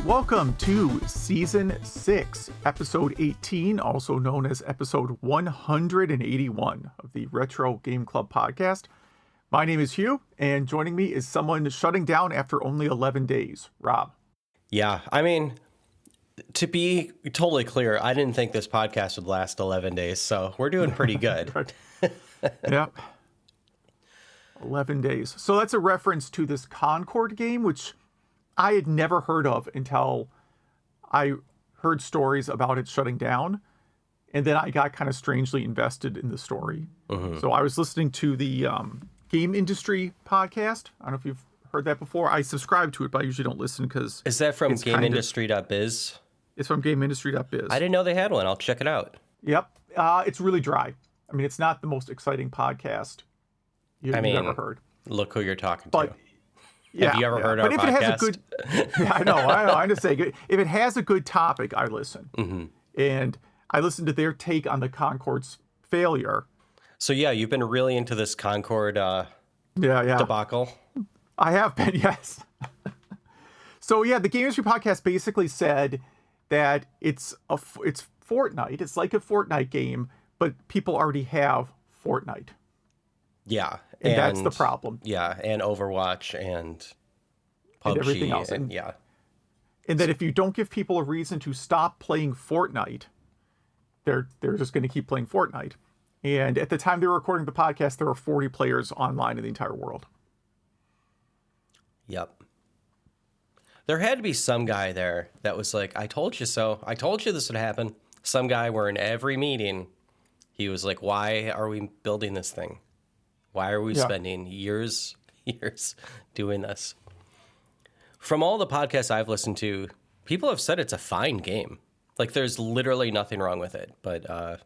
Welcome to Season 6, Episode 18, also known as Episode 181 of the Retro Game Club podcast. My name is Hugh, and joining me is someone shutting down after only 11 days, Rob. Yeah, I mean, to be totally clear, I didn't think this podcast would last 11 days, so we're doing pretty good. Yep. 11 days. So that's a reference to this Concord game, which I had never heard of until I heard stories about it shutting down. And then I got kind of strangely invested in the story. Mm-hmm. So I was listening to the Game Industry podcast. I don't know if you've heard that before. I subscribe to it, but I usually don't listen because... Is that from GameIndustry.biz? It's from GameIndustry.biz. I didn't know they had one. I'll check it out. Yep. It's really dry. I mean, it's not the most exciting podcast you've ever heard. Look who you're talking to. Yeah, have you ever heard our podcast? But if it has a good... Yeah, I know. I'm just saying, if it has a good topic, I listen. Mm-hmm. And I listened to their take on the Concord's failure. So, yeah, you've been really into this Concord debacle. I have been, yes. So, yeah, the Game Industry podcast basically said that it's Fortnite. It's like a Fortnite game, but people already have Fortnite. Yeah. And that's the problem. Yeah, and Overwatch and PUBG. And everything else. And that if you don't give people a reason to stop playing Fortnite, they're just going to keep playing Fortnite. And at the time they were recording the podcast, there were 40 players online in the entire world. Yep. There had to be some guy there that was like, I told you so. I told you this would happen. Some guy where in every meeting, he was like, why are we building this thing? Why are we spending years doing this? From all the podcasts I've listened to, people have said it's a fine game. Like, there's literally nothing wrong with it. But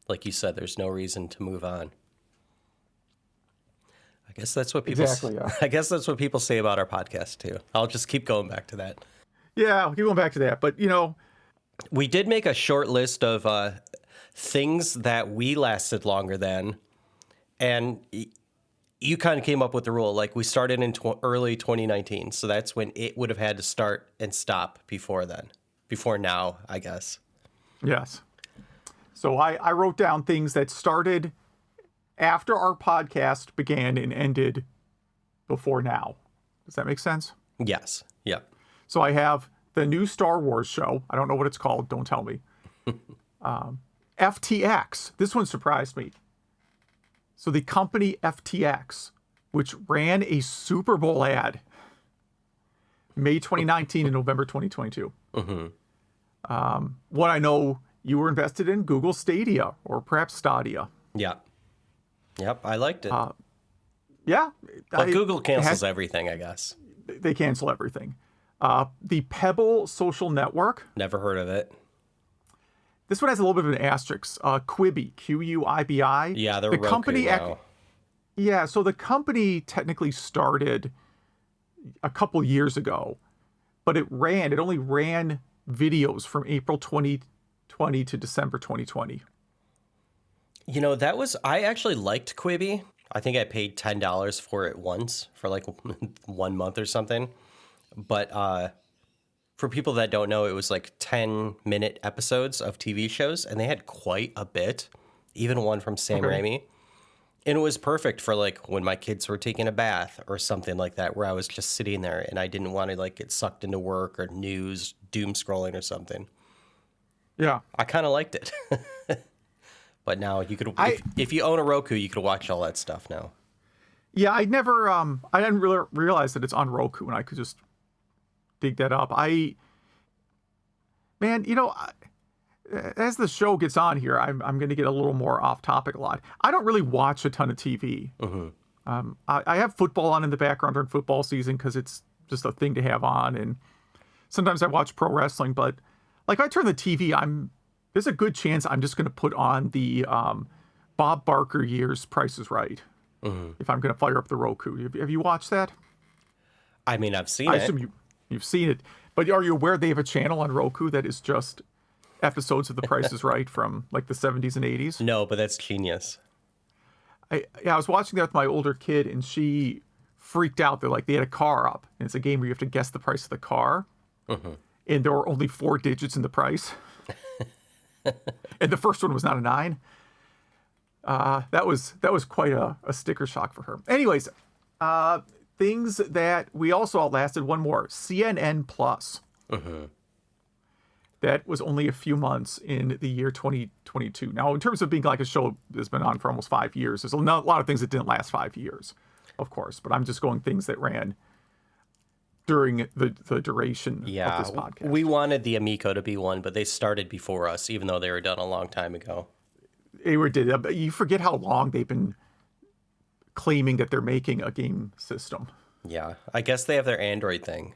like you said, there's no reason to move on. I guess that's what people. Exactly. Yeah. I guess that's what people say about our podcast too. I'll just keep going back to that. Yeah, we'll keep going back to that. But we did make a short list of things that we lasted longer than. And you kind of came up with the rule, like we started in early 2019. So that's when it would have had to start and stop before then. Before now, I guess. Yes. So I wrote down things that started after our podcast began and ended before now. Does that make sense? Yes. Yeah. So I have the new Star Wars show. I don't know what it's called. Don't tell me. FTX. This one surprised me. So the company FTX, which ran a Super Bowl ad May 2019 and November 2022. Mm-hmm. What I know you were invested in, Google Stadia, or perhaps Stadia. Yeah. Yep, I liked it. Yeah. Well, Google cancels everything, I guess. They cancel everything. The Pebble social network. Never heard of it. This one has a little bit of an asterisk. Quibi, Q-U-I-B-I. Yeah, the Roku company now. Yeah, so the company technically started a couple years ago, but it only ran videos from April 2020 to December 2020. I actually liked Quibi. I think I paid $10 for it once for like 1 month or something. But for people that don't know, it was like 10-minute episodes of TV shows, and they had quite a bit, even one from Sam Raimi. And it was perfect for like when my kids were taking a bath or something like that, where I was just sitting there and I didn't want to like get sucked into work or news, doom scrolling or something. Yeah. I kind of liked it. But now you could, if you own a Roku, you could watch all that stuff now. Yeah, I didn't really realize that it's on Roku, and I could just dig that up. As the show gets on here, I'm going to get a little more off topic a lot. I don't really watch a ton of TV. Mm-hmm. I have football on in the background during football season because it's just a thing to have on, and sometimes I watch pro wrestling. But like, I turn the TV, there's a good chance I'm just going to put on the Bob Barker years Price is Right. Mm-hmm. If I'm going to fire up the Roku. Have you watched that? I mean, I've seen it. I assume you've seen it. But are you aware they have a channel on Roku that is just episodes of The Price is Right from like the 70s and 80s? No, but that's genius. I was watching that with my older kid, and she freaked out. They had a car up, and it's a game where you have to guess the price of the car. and there were only 4 digits in the price. And the first one was not a 9. That was quite a sticker shock for her. Anyways, things that we also outlasted. One more, CNN Plus. That was only a few months in the year 2022. Now, in terms of being like a show that's been on for almost 5 years, there's a lot of things that didn't last 5 years, of course. But I'm just going things that ran during the duration of this podcast. We wanted the Amico to be one, but they started before us, even though they were done a long time ago. You forget how long they've been claiming that they're making a game system. Yeah, I guess they have their Android thing.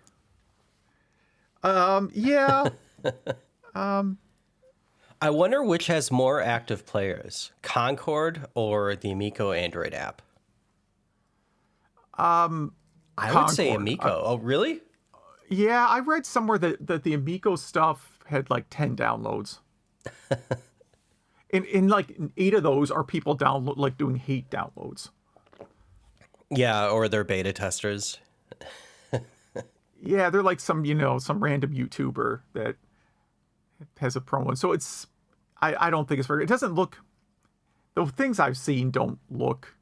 Yeah. I wonder which has more active players, Concord or the Amico Android app. I would say Amico. Oh, really? Yeah, I read somewhere that the Amico stuff had like 10 downloads. And like 8 of those are people doing hate downloads. Yeah, or they're beta testers. Yeah, they're like some random YouTuber that has a promo. And so I don't think it's very, it doesn't look, the things I've seen don't look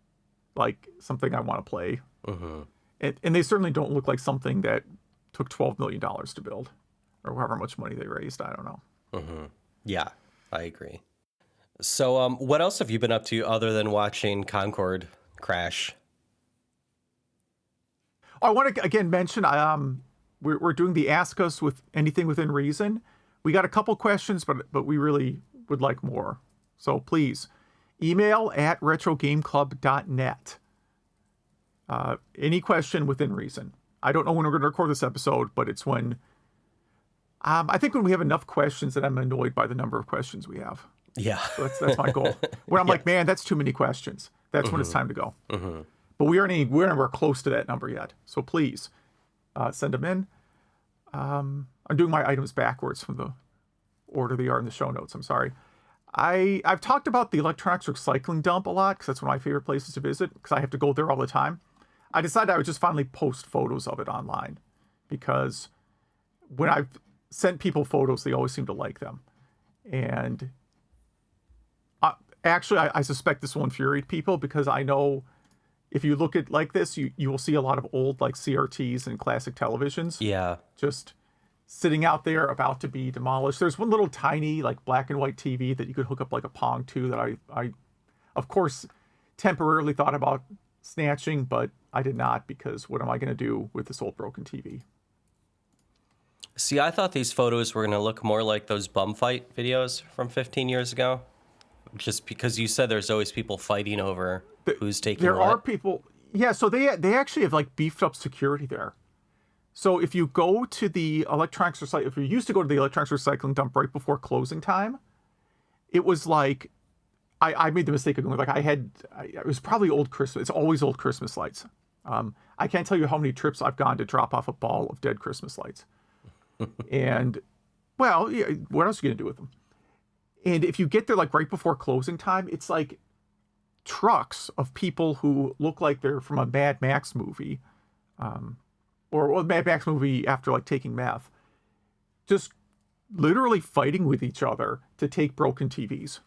like something I want to play. And they certainly don't look like something that took $12 million to build, or however much money they raised. I don't know. Yeah, I agree. So what else have you been up to other than watching Concord crash? I want to again mention we're doing the Ask Us with Anything Within Reason. We got a couple questions, but we really would like more. So please email at retrogameclub.net. Any question within reason. I don't know when we're going to record this episode, but it's when I think when we have enough questions that I'm annoyed by the number of questions we have. Yeah, so that's my goal. When I'm like, man, that's too many questions. That's when it's time to go. But we're nowhere close to that number yet. So please send them in. I'm doing my items backwards from the order they are in the show notes. I'm sorry. I've talked about the electronics recycling dump a lot because that's one of my favorite places to visit because I have to go there all the time. I decided I would just finally post photos of it online because when I've sent people photos, they always seem to like them. And actually, I suspect this will infuriate people because I know if you look at like this, you will see a lot of old like CRTs and classic televisions. Yeah. Just sitting out there about to be demolished. There's one little tiny like black and white TV that you could hook up like a Pong to that I of course temporarily thought about snatching, but I did not because what am I going to do with this old broken TV? See, I thought these photos were going to look more like those bum fight videos from 15 years ago. Just because you said there's always people fighting over who's taking There what. are people. Yeah, so they actually have like beefed up security there. So if you go to the electronics recycling, if you used to go to the electronics recycling dump right before closing time, it was like, I made the mistake of going like it was probably old Christmas. It's always old Christmas lights. I can't tell you how many trips I've gone to drop off a ball of dead Christmas lights. And well, yeah, what else are you gonna do with them? And if you get there like right before closing time, it's like trucks of people who look like they're from a Mad Max movie, or a Mad Max movie after like taking meth, just literally fighting with each other to take broken TVs.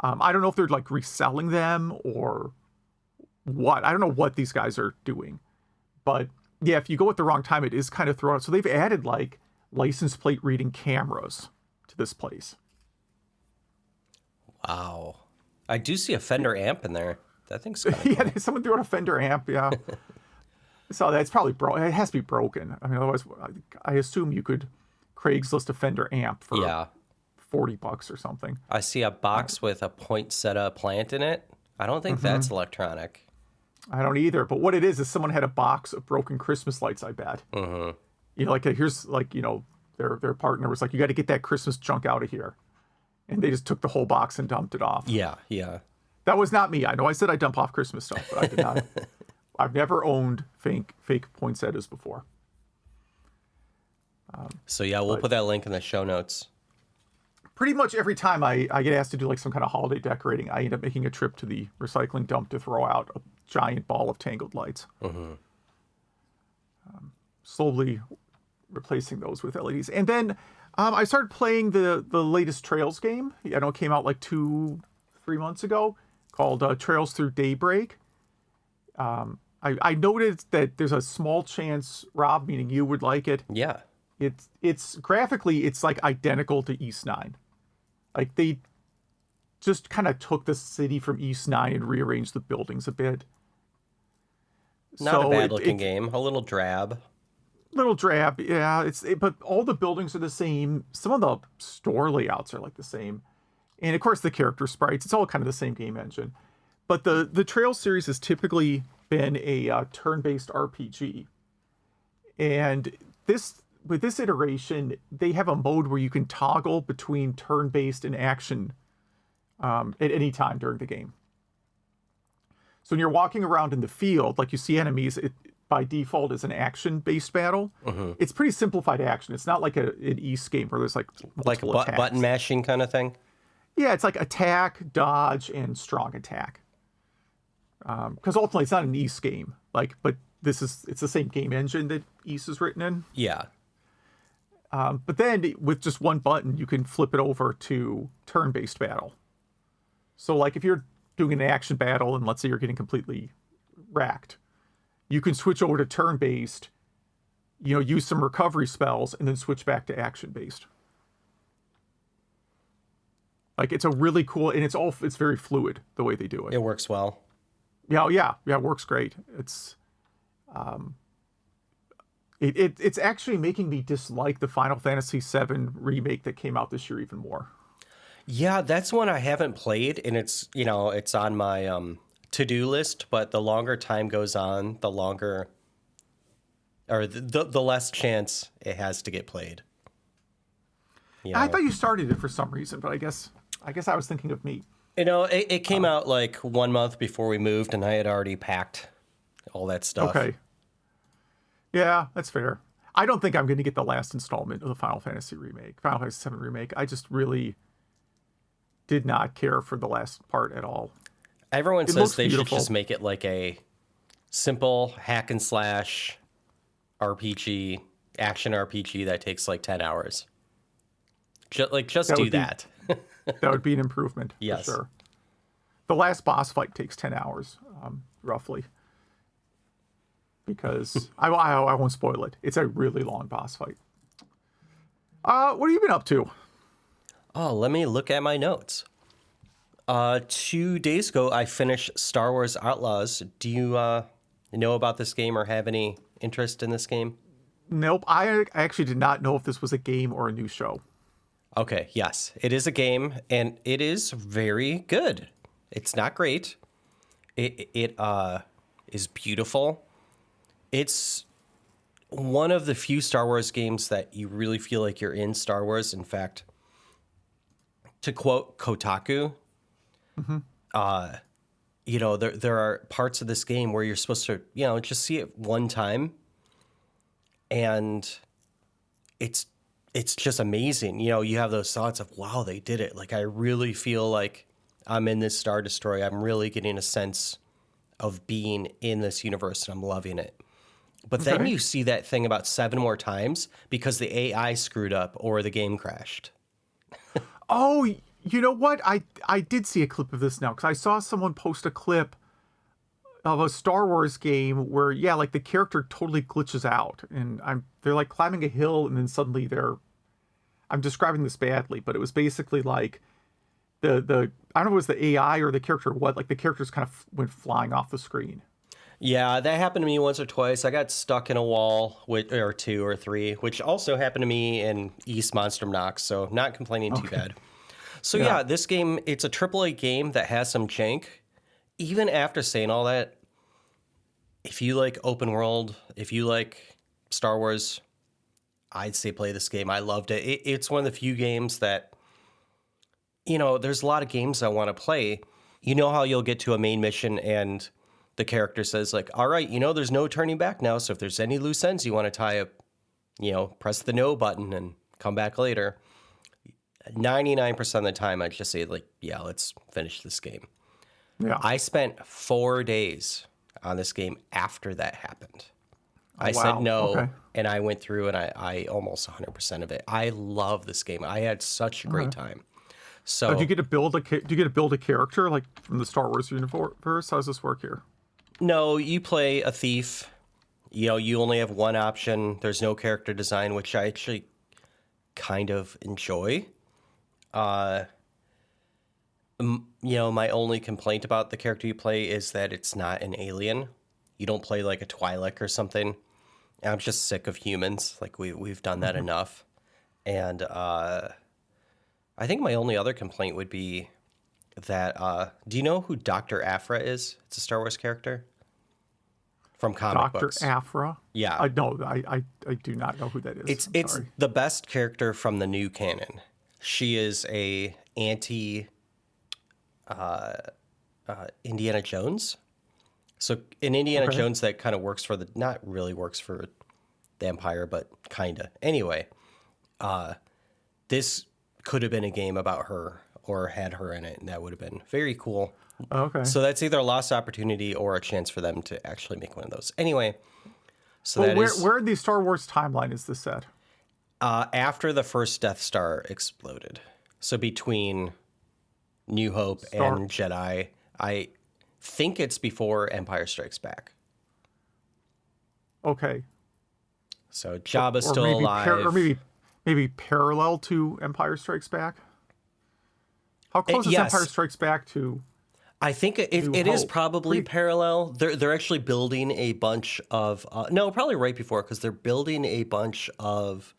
I don't know if they're like reselling them or what. I don't know what these guys are doing, but yeah, if you go at the wrong time, it is kind of thrown out. So they've added like license plate reading cameras to this place. Wow. I do see a Fender amp in there. That thing's kind of Yeah, someone threw out a Fender amp, yeah. So that's probably broken. It has to be broken. I mean, otherwise, I assume you could Craigslist a Fender amp for $40 or something. I see a box with a poinsettia plant in it. I don't think that's electronic. I don't either. But what it is someone had a box of broken Christmas lights, I bet. You know, like here's like, you know, their partner was like, you got to get that Christmas junk out of here. And they just took the whole box and dumped it off. Yeah, yeah. That was not me. I know I said I dump off Christmas stuff, but I did not. I've never owned fake poinsettias before. So yeah, we'll put that link in the show notes. Pretty much every time I get asked to do like some kind of holiday decorating, I end up making a trip to the recycling dump to throw out a giant ball of Tangled lights. slowly replacing those with LEDs. And then I started playing the latest Trails game. I know it came out like 2-3 months ago, called Trails Through Daybreak. I noted that there's a small chance, Rob, meaning you, would like it. Yeah. It's graphically, it's like identical to East 9. Like they just kind of took the city from East 9 and rearranged the buildings a bit. Not a bad looking game. A little drab. Little drab, yeah. But all the buildings are the same. Some of the store layouts are like the same, and of course the character sprites. It's all kind of the same game engine. But the Trails series has typically been a turn-based RPG, and with this iteration, they have a mode where you can toggle between turn-based and action at any time during the game. So when you're walking around in the field, like you see enemies, it by default is an action-based battle. Mm-hmm. It's pretty simplified action. It's not like an East game where there's like multiple attacks. Button mashing kind of thing? Yeah, it's like attack, dodge, and strong attack. Because ultimately it's not an East game. But it's the same game engine that East is written in. Yeah. But then with just one button, you can flip it over to turn-based battle. So like if you're doing an action battle and let's say you're getting completely racked, you can switch over to turn-based, use some recovery spells, and then switch back to action-based. Like it's a really cool, and it's very fluid the way they do it. It works well. Yeah, it works great. It's it's actually making me dislike the Final Fantasy VII remake that came out this year even more. Yeah, that's one I haven't played, and it's on my to-do list, but the longer time goes on, the longer or the less chance it has to get played. I thought you started it for some reason, but I guess I was thinking of me. It came out like 1 month before we moved, and I had already packed all that stuff. Okay. Yeah, that's fair. I don't think I'm going to get the last installment of the Final Fantasy VII remake. I just really did not care for the last part at all. Everyone says they should just make it like a simple hack and slash RPG, action RPG that takes like 10 hours. Just do that. That would be an improvement. Yes. For sure. The last boss fight takes 10 hours, roughly. Because I won't spoil it. It's a really long boss fight. What have you been up to? Oh, let me look at my notes. 2 days ago, I finished Star Wars Outlaws. Do you know about this game or have any interest in this game? Nope. I actually did not know if this was a game or a new show. Okay, yes. It is a game, and it is very good. It's not great. It is beautiful. It's one of the few Star Wars games that you really feel like you're in Star Wars. In fact, to quote Kotaku, there are parts of this game where you're supposed to, just see it one time, and it's just amazing. You have those thoughts of, wow, they did it. Like, I really feel like I'm in this Star Destroyer. I'm really getting a sense of being in this universe, and I'm loving it. But then you see that thing about 7 more times because the AI screwed up or the game crashed. Oh, you know what? I did see a clip of this now because I saw someone post a clip of a Star Wars game where, like the character totally glitches out, and they're like climbing a hill, and then suddenly I'm describing this badly, but it was basically like the I don't know if it was the AI or the character or what, like the characters kind of went flying off the screen. Yeah, that happened to me once or twice. I got stuck in a wall, or 2 or 3, which also happened to me in East Monstrum Nox, so not complaining too bad. So yeah, this game, it's a AAA game that has some jank. Even after saying all that, if you like open world, if you like Star Wars, I'd say play this game. I loved it. It's one of the few games that, there's a lot of games I want to play. You know how you'll get to a main mission and the character says like, all right, there's no turning back now. So if there's any loose ends you want to tie up, press the no button and come back later. 99% of the time, I just say like, yeah, let's finish this game. Yeah. I spent 4 days on this game after that happened. I said wow. no, Okay. and I went through and I almost 100% of it. I love this game. I had such a great time. Do you So get to build a character like from the Star Wars universe? How does this work here? no, you play a thief. You know, you only have one option. There's no character design, which I actually kind of enjoy. You know, my only complaint about the character you play is that it's not an alien. You don't play like a Twi'lek or something. I'm just sick of humans. Like we've done that enough. And I think my only other complaint would be that do you know who Dr. Aphra is? It's a Star Wars character from comic Dr. books. Aphra? Yeah. No, I do not know who that is. It's Sorry. the best character from the new canon. She is a anti Indiana Jones. So in Indiana Okay. Jones, that kind of works for not really works for the Empire, but kind of. Anyway, this could have been a game about her or had her in it, and that would have been very cool. Okay. So that's either a lost opportunity or a chance for them to actually make one of those. Anyway, so Well, that is where in the Star Wars timeline is this set? after the first Death Star exploded. So between New Hope and Jedi, I think it's before Empire Strikes Back. Okay. So Jabba's Or still maybe alive. or maybe parallel to Empire Strikes Back. How close is yes. Empire Strikes Back to? I think it is Hope? probably parallel. They're actually building a bunch of no, probably right before, because they're building a bunch of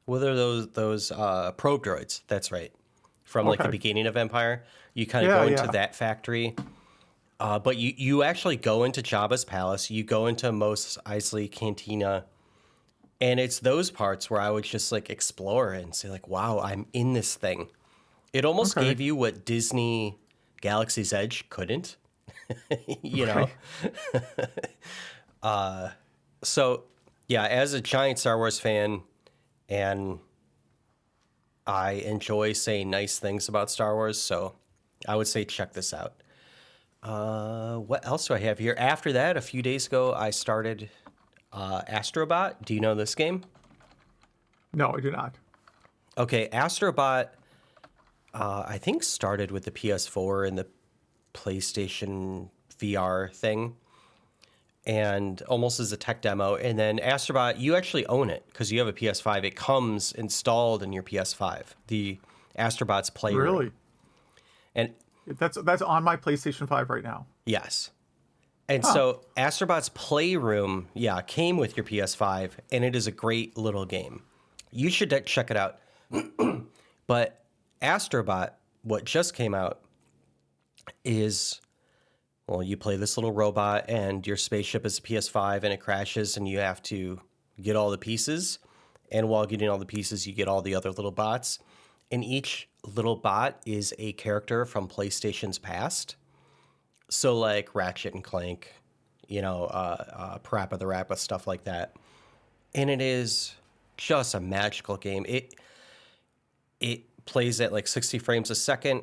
what are those probe droids? That's right, from like the Okay. beginning of Empire. You kind of Yeah, go into yeah. that factory, but you actually go into Jabba's palace. You go into Mos Eisley Cantina, and it's those parts where I would just like explore and say like, wow, I'm in this thing. It almost Okay. gave you what Disney Galaxy's Edge couldn't, you know? So, yeah, as a giant Star Wars fan, and I enjoy saying nice things about Star Wars, so I would say check this out. What else do I have here? After that, a few days ago, I started Astrobot. Do you know this game? No, I do not. Okay, Astrobot, I think started with the PS4 and the PlayStation VR thing, and almost as a tech demo. And then Astrobot, you actually own it because you have a PS5. It comes installed in your PS5. The Astrobot's Playroom. Really? And That's on my PlayStation 5 right now. yes. And so Astrobot's Playroom, yeah, came with your PS5, and it is a great little game. You should check it out. But Astrobot, what just came out, is, well, you play this little robot, and your spaceship is a PS5, and it crashes, and you have to get all the pieces. And while getting all the pieces, you get all the other little bots. And each little bot is a character from PlayStation's past. So like Ratchet and Clank, you know, Parappa the Rappa, stuff like that. And it is just a magical game. It plays at like 60 frames a second,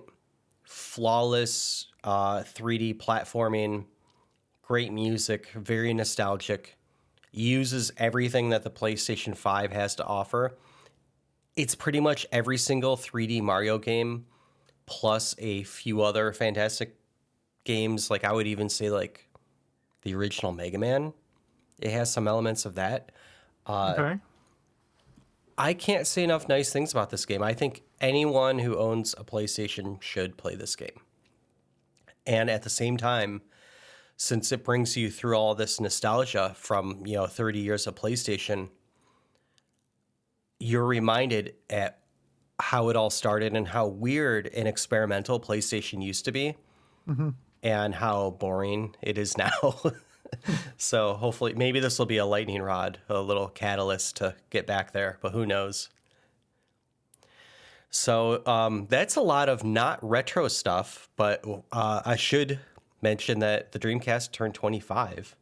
flawless 3D platforming, great music, very nostalgic, uses everything that the PlayStation 5 has to offer. It's pretty much every single 3D Mario game, plus a few other fantastic games. Like I would even say like the original Mega Man. It has some elements of that. Okay. I can't say enough nice things about this game. I think anyone who owns a PlayStation should play this game. And at the same time, since it brings you through all this nostalgia from, 30 years of PlayStation, you're reminded at how it all started and how weird and experimental PlayStation used to be, and how boring it is now. So hopefully, maybe this will be a lightning rod, a little catalyst to get back there, but who knows? So that's a lot of not retro stuff, but I should mention that the Dreamcast turned 25.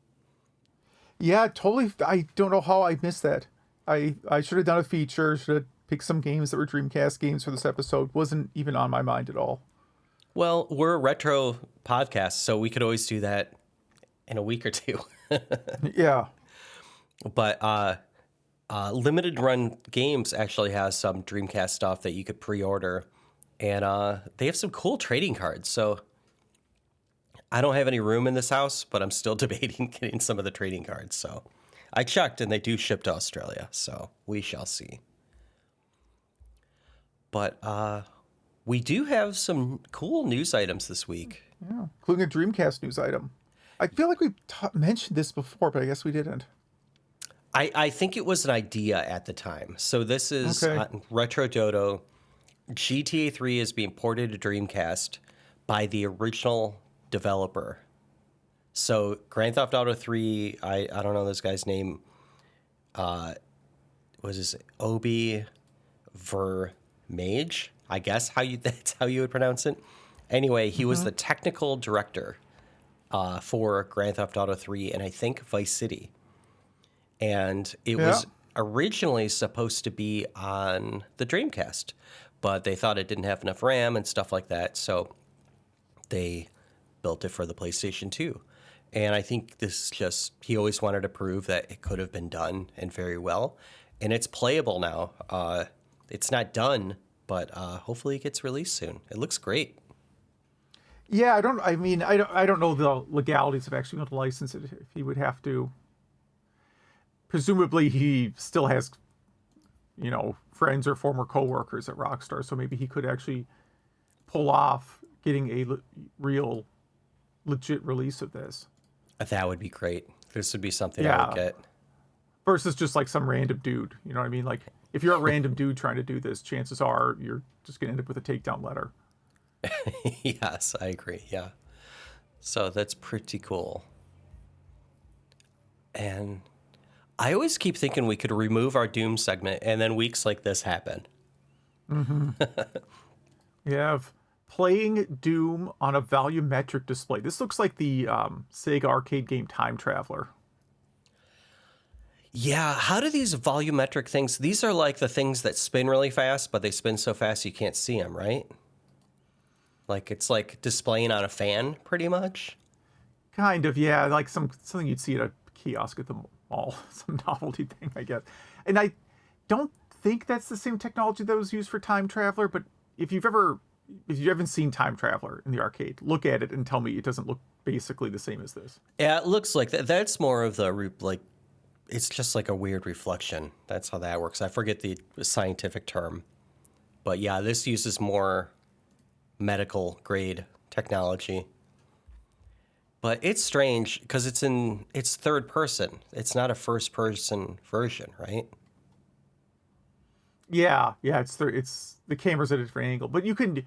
Yeah, totally. I don't know how I missed that. I should have done a feature, should have picked some games that were Dreamcast games for this episode. Wasn't even on my mind at all. Well, we're a retro podcast, so we could always do that in a week or two. Yeah. But Limited Run Games actually has some Dreamcast stuff that you could pre-order, and they have some cool trading cards. So I don't have any room in this house, but I'm still debating getting some of the trading cards. So I checked, and they do ship to Australia, so we shall see. But we do have some cool news items this week. Yeah, including a Dreamcast news item. I feel like we mentioned this before, but I guess we didn't. I think it was an idea at the time. So this is Okay. Retro Dodo. GTA 3 is being ported to Dreamcast by the original developer. So Grand Theft Auto 3, I don't know this guy's name. Was his Obi Vermage? I guess that's how you would pronounce it. Anyway, he was the technical director for Grand Theft Auto 3 and I think Vice City. And it was originally supposed to be on the Dreamcast, but they thought it didn't have enough RAM and stuff like that, so they built it for the PlayStation 2. And I think this is just, he always wanted to prove that it could have been done and very well. And it's playable now. It's not done, but hopefully it gets released soon. It looks great. Yeah, I don't know the legalities of actually going to license it. If he would have to, presumably he still has, friends or former coworkers at Rockstar, so maybe he could actually pull off getting a real, legit release of this. That would be great. This would be something I would get. Versus just like some random dude, you know what I mean? Like, if you're a random dude trying to do this, chances are you're just going to end up with a takedown letter. Yes, I agree. Yeah. So that's pretty cool. And I always keep thinking we could remove our Doom segment and then weeks like this happen. Mm-hmm. You have playing Doom on a volumetric display. This looks like the Sega arcade game Time Traveler. Yeah, how do these volumetric things, these are like the things that spin really fast, but they spin so fast you can't see them, right? Like it's like displaying on a fan, pretty much. Kind of, yeah, like something you'd see at a kiosk at the mall, some novelty thing, I guess. And I don't think that's the same technology that was used for Time Traveler, but if you haven't seen Time Traveler in the arcade, look at it and tell me it doesn't look basically the same as this. Yeah, it looks like that. That's more of the like, it's just like a weird reflection. That's how that works. I forget the scientific term, but yeah, this uses more medical grade technology. But it's strange because it's third person. It's not a first person version, right? Yeah, it's the camera's at a different angle, but you can.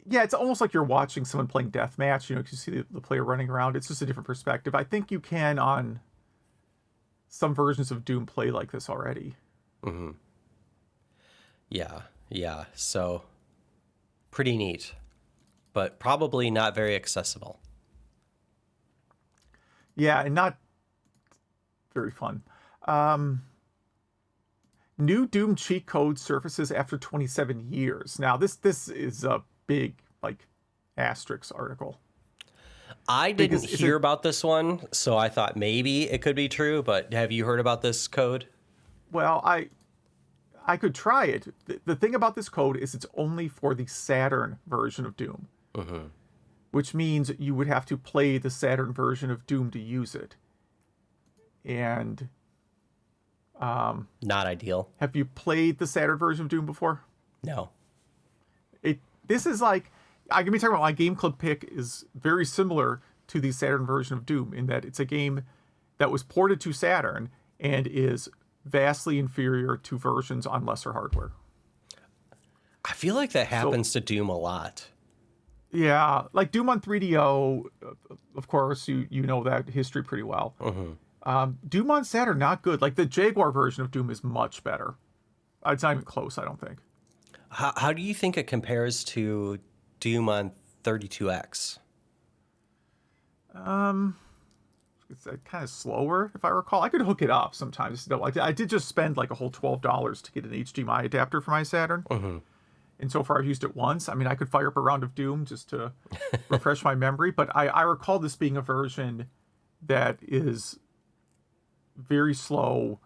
Yeah, it's almost like you're watching someone playing deathmatch. You see the player running around. It's just a different perspective. I think you can on some versions of Doom play like this already. Mm-hmm. Yeah. So pretty neat, but probably not very accessible. Yeah, and not very fun. New Doom cheat code surfaces after 27 years. Now, this is a big, asterisk article. I didn't hear about this one, so I thought maybe it could be true, but have you heard about this code? Well, I could try it. The thing about this code is it's only for the Saturn version of Doom. Mm-hmm. Which means you would have to play the Saturn version of Doom to use it. And not ideal. Have you played the Saturn version of Doom before? No. This is like, I'm gonna be talking about my Game Club pick is very similar to the Saturn version of Doom in that it's a game that was ported to Saturn and is vastly inferior to versions on lesser hardware. I feel like that happens to Doom a lot. Yeah, like Doom on 3DO, of course, you know that history pretty well. Mm-hmm. Doom on Saturn, not good. Like the Jaguar version of Doom is much better. It's not even close, I don't think. How do you think it compares to Doom on 32X? It's kind of slower, if I recall. I could hook it up sometimes. I did just spend like a whole $12 to get an HDMI adapter for my Saturn. Mm-hmm. And so far I've used it once. I mean, I could fire up a round of Doom just to refresh my memory, but I recall this being a version that is very slow,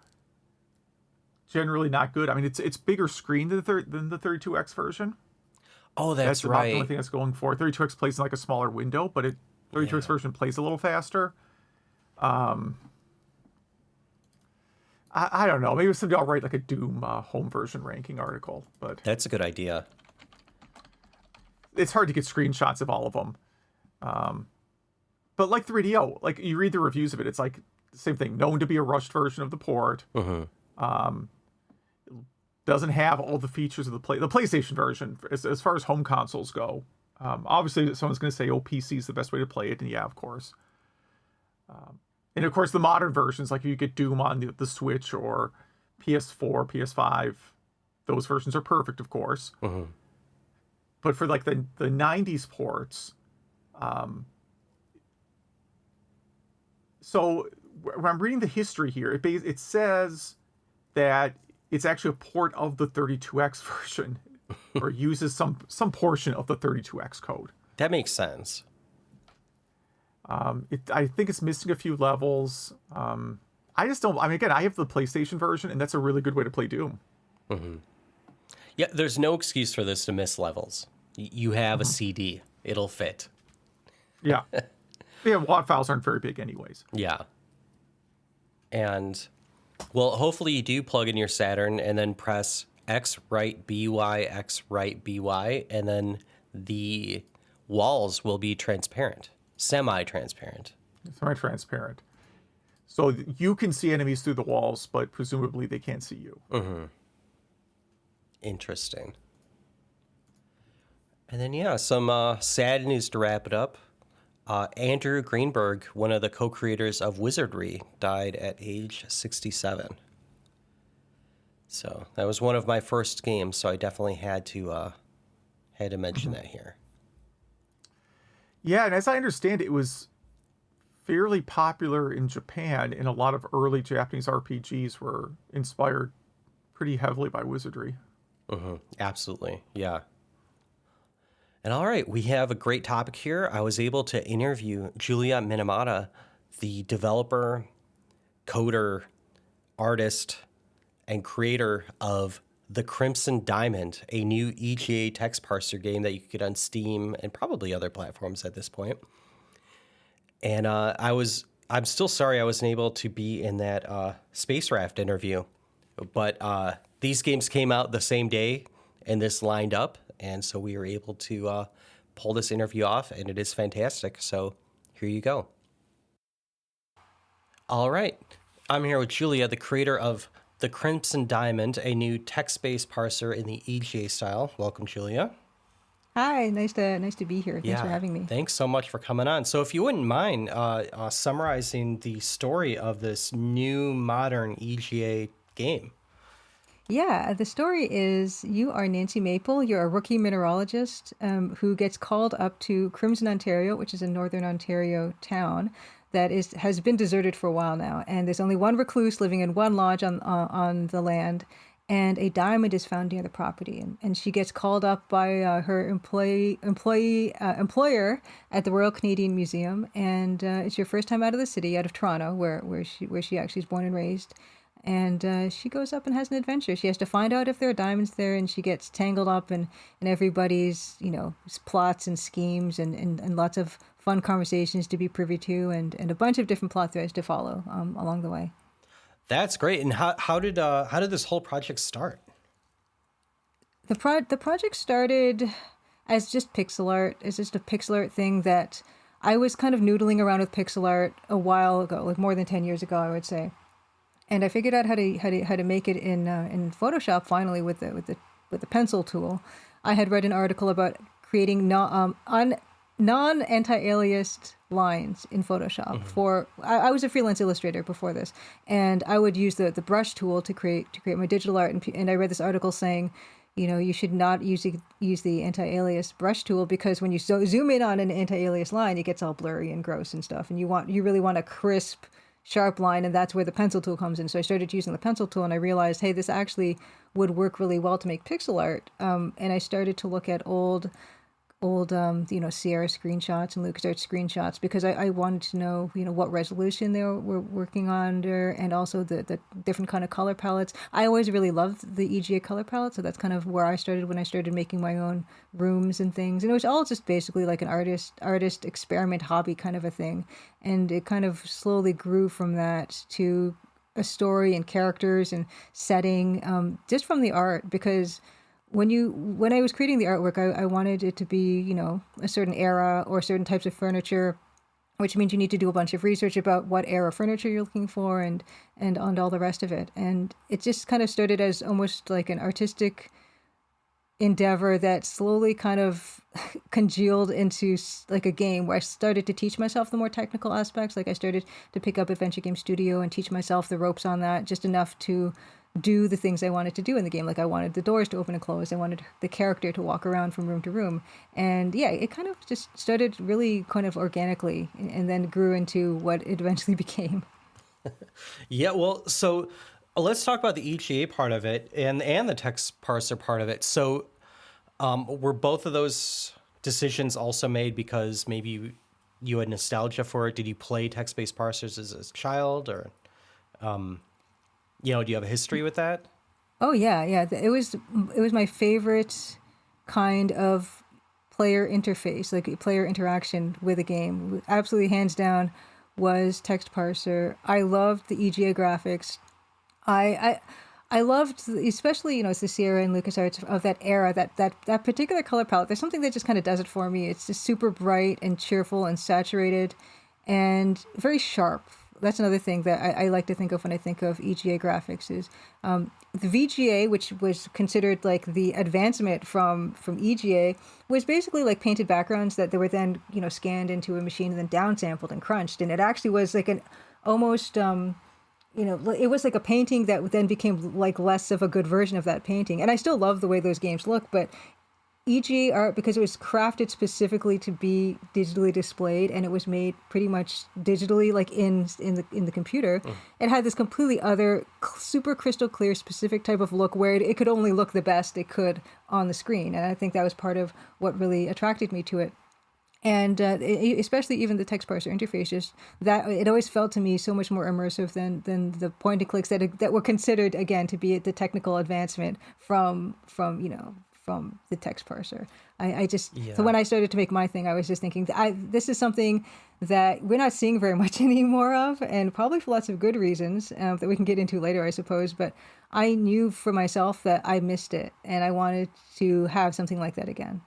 generally not good. I mean, it's bigger screen than the 32X version. Oh, that's About right. the only thing that's going for. 32X plays in like a smaller window, but 32X version plays a little faster. I don't know. Maybe someday I'll write like a Doom home version ranking article, but That's a good idea. it's hard to get screenshots of all of them. But like 3DO, like you read the reviews of it, it's like the same thing. Known to be a rushed version of the port. Doesn't have all the features of the PlayStation version as far as home consoles go. Obviously, someone's going to say, "Oh, PC is the best way to play it," and yeah, of course. And of course, the modern versions, like if you get Doom on the Switch or PS4, PS5, those versions are perfect, of course. But for like the 90s ports, so when I'm reading the history here, it says that it's actually a port of the 32X version, or uses some portion of the 32X code. That makes sense. I think it's missing a few levels. I just don't. I mean, again, I have the PlayStation version, and that's a really good way to play Doom. Yeah, there's no excuse for this to miss levels. You have a CD; it'll fit. Yeah, yeah. WAD files aren't very big, anyways. Yeah. And well, hopefully you do plug in your Saturn and then press X right BY X right BY, and then the walls will be transparent. Semi-transparent. Semi-transparent. So you can see enemies through the walls, but presumably they can't see you. Interesting. And then, yeah, some sad news to wrap it up. Andrew Greenberg, one of the co-creators of Wizardry, died at age 67. So that was one of my first games, so I definitely had to mention that here. Yeah, and as I understand it was fairly popular in Japan, and a lot of early Japanese RPGs were inspired pretty heavily by Wizardry. Absolutely, yeah. And all right, we have a great topic here. I was able to interview Julia Minamata, the developer, coder, artist, and creator of The Crimson Diamond, a new EGA text parser game that you could get on Steam and probably other platforms at this point. And I'm still sorry I wasn't able to be in that Space Raft interview, but these games came out the same day and this lined up, and so we were able to pull this interview off, and it is fantastic. So here you go. All right, I'm here with Julia, the creator of The Crimson Diamond, a new text-based parser in the EGA style. Welcome, Julia. Hi, nice to be here. Thanks for having me. Thanks so much for coming on. So if you wouldn't mind summarizing the story of this new modern EGA game. Yeah, the story is you are Nancy Maple. You're a rookie mineralogist who gets called up to Crimson, Ontario, which is a northern Ontario town that has been deserted for a while now. And there's only one recluse living in one lodge on the land, and a diamond is found near the property. And she gets called up by her employer at the Royal Canadian Museum. And it's your first time out of the city, out of Toronto, where she actually is born and raised. And she goes up and has an adventure. She has to find out if there are diamonds there, and she gets tangled up in everybody's, plots and schemes and lots of fun conversations to be privy to, and a bunch of different plot threads to follow along the way. That's great. And how did this whole project start? The project started as just pixel art. It's just a pixel art thing that I was kind of noodling around with pixel art a while ago, like more than 10 years ago, I would say. And I figured out how to make it in Photoshop finally with the pencil tool. I had read an article about creating non-anti-aliased lines in Photoshop. I was a freelance illustrator before this, and I would use the brush tool to create my digital art. And I read this article saying, you should not use the anti-alias brush tool, because when you zoom in on an anti-alias line, it gets all blurry and gross and stuff. And you really want a crisp, sharp line, and that's where the pencil tool comes in. So I started using the pencil tool, and I realized, hey, this actually would work really well to make pixel art. And I started to look at old Sierra screenshots and LucasArts screenshots because I wanted to know, what resolution they were working under, and also the different kind of color palettes. I always really loved the EGA color palette, so that's kind of where I started when I started making my own rooms and things. And it was all just basically like an artist experiment hobby kind of a thing. And it kind of slowly grew from that to a story and characters and setting, just from the art, because when I was creating the artwork, I wanted it to be, a certain era or certain types of furniture, which means you need to do a bunch of research about what era furniture you're looking for and on all the rest of it. And it just kind of started as almost like an artistic endeavor that slowly kind of congealed into like a game where I started to teach myself the more technical aspects. Like I started to pick up Adventure Game Studio and teach myself the ropes on that, just enough to do the things I wanted to do in the game. Like I wanted the doors to open and close. I wanted the character to walk around from room to room. And yeah, it kind of just started really kind of organically and then grew into what it eventually became. Yeah, well, so let's talk about the EGA part of it and the text parser part of it. So were both of those decisions also made because maybe you had nostalgia for it? Did you play text-based parsers as a child, or do you have a history with that? Oh yeah. It was my favorite kind of player interface, like player interaction with a game. Absolutely, hands down, was text parser. I loved the EGA graphics. I loved, especially, it's the Sierra and LucasArts of that era, that particular color palette. There's something that just kind of does it for me. It's just super bright and cheerful and saturated and very sharp. That's another thing that I like to think of when I think of EGA graphics is the VGA, which was considered like the advancement from EGA, was basically like painted backgrounds that they were then, scanned into a machine and then downsampled and crunched. And it actually was like an almost... it was like a painting that then became like less of a good version of that painting. And I still love the way those games look, but EGA art, because it was crafted specifically to be digitally displayed and it was made pretty much digitally, like in the computer, it had this completely other, super crystal clear, specific type of look where it could only look the best it could on the screen. And I think that was part of what really attracted me to it. And especially even the text parser interfaces, that it always felt to me so much more immersive than the point and clicks that were considered, again, to be the technical advancement from the text parser. So when I started to make my thing, I was just thinking this is something that we're not seeing very much anymore of, and probably for lots of good reasons that we can get into later, I suppose. But I knew for myself that I missed it, and I wanted to have something like that again.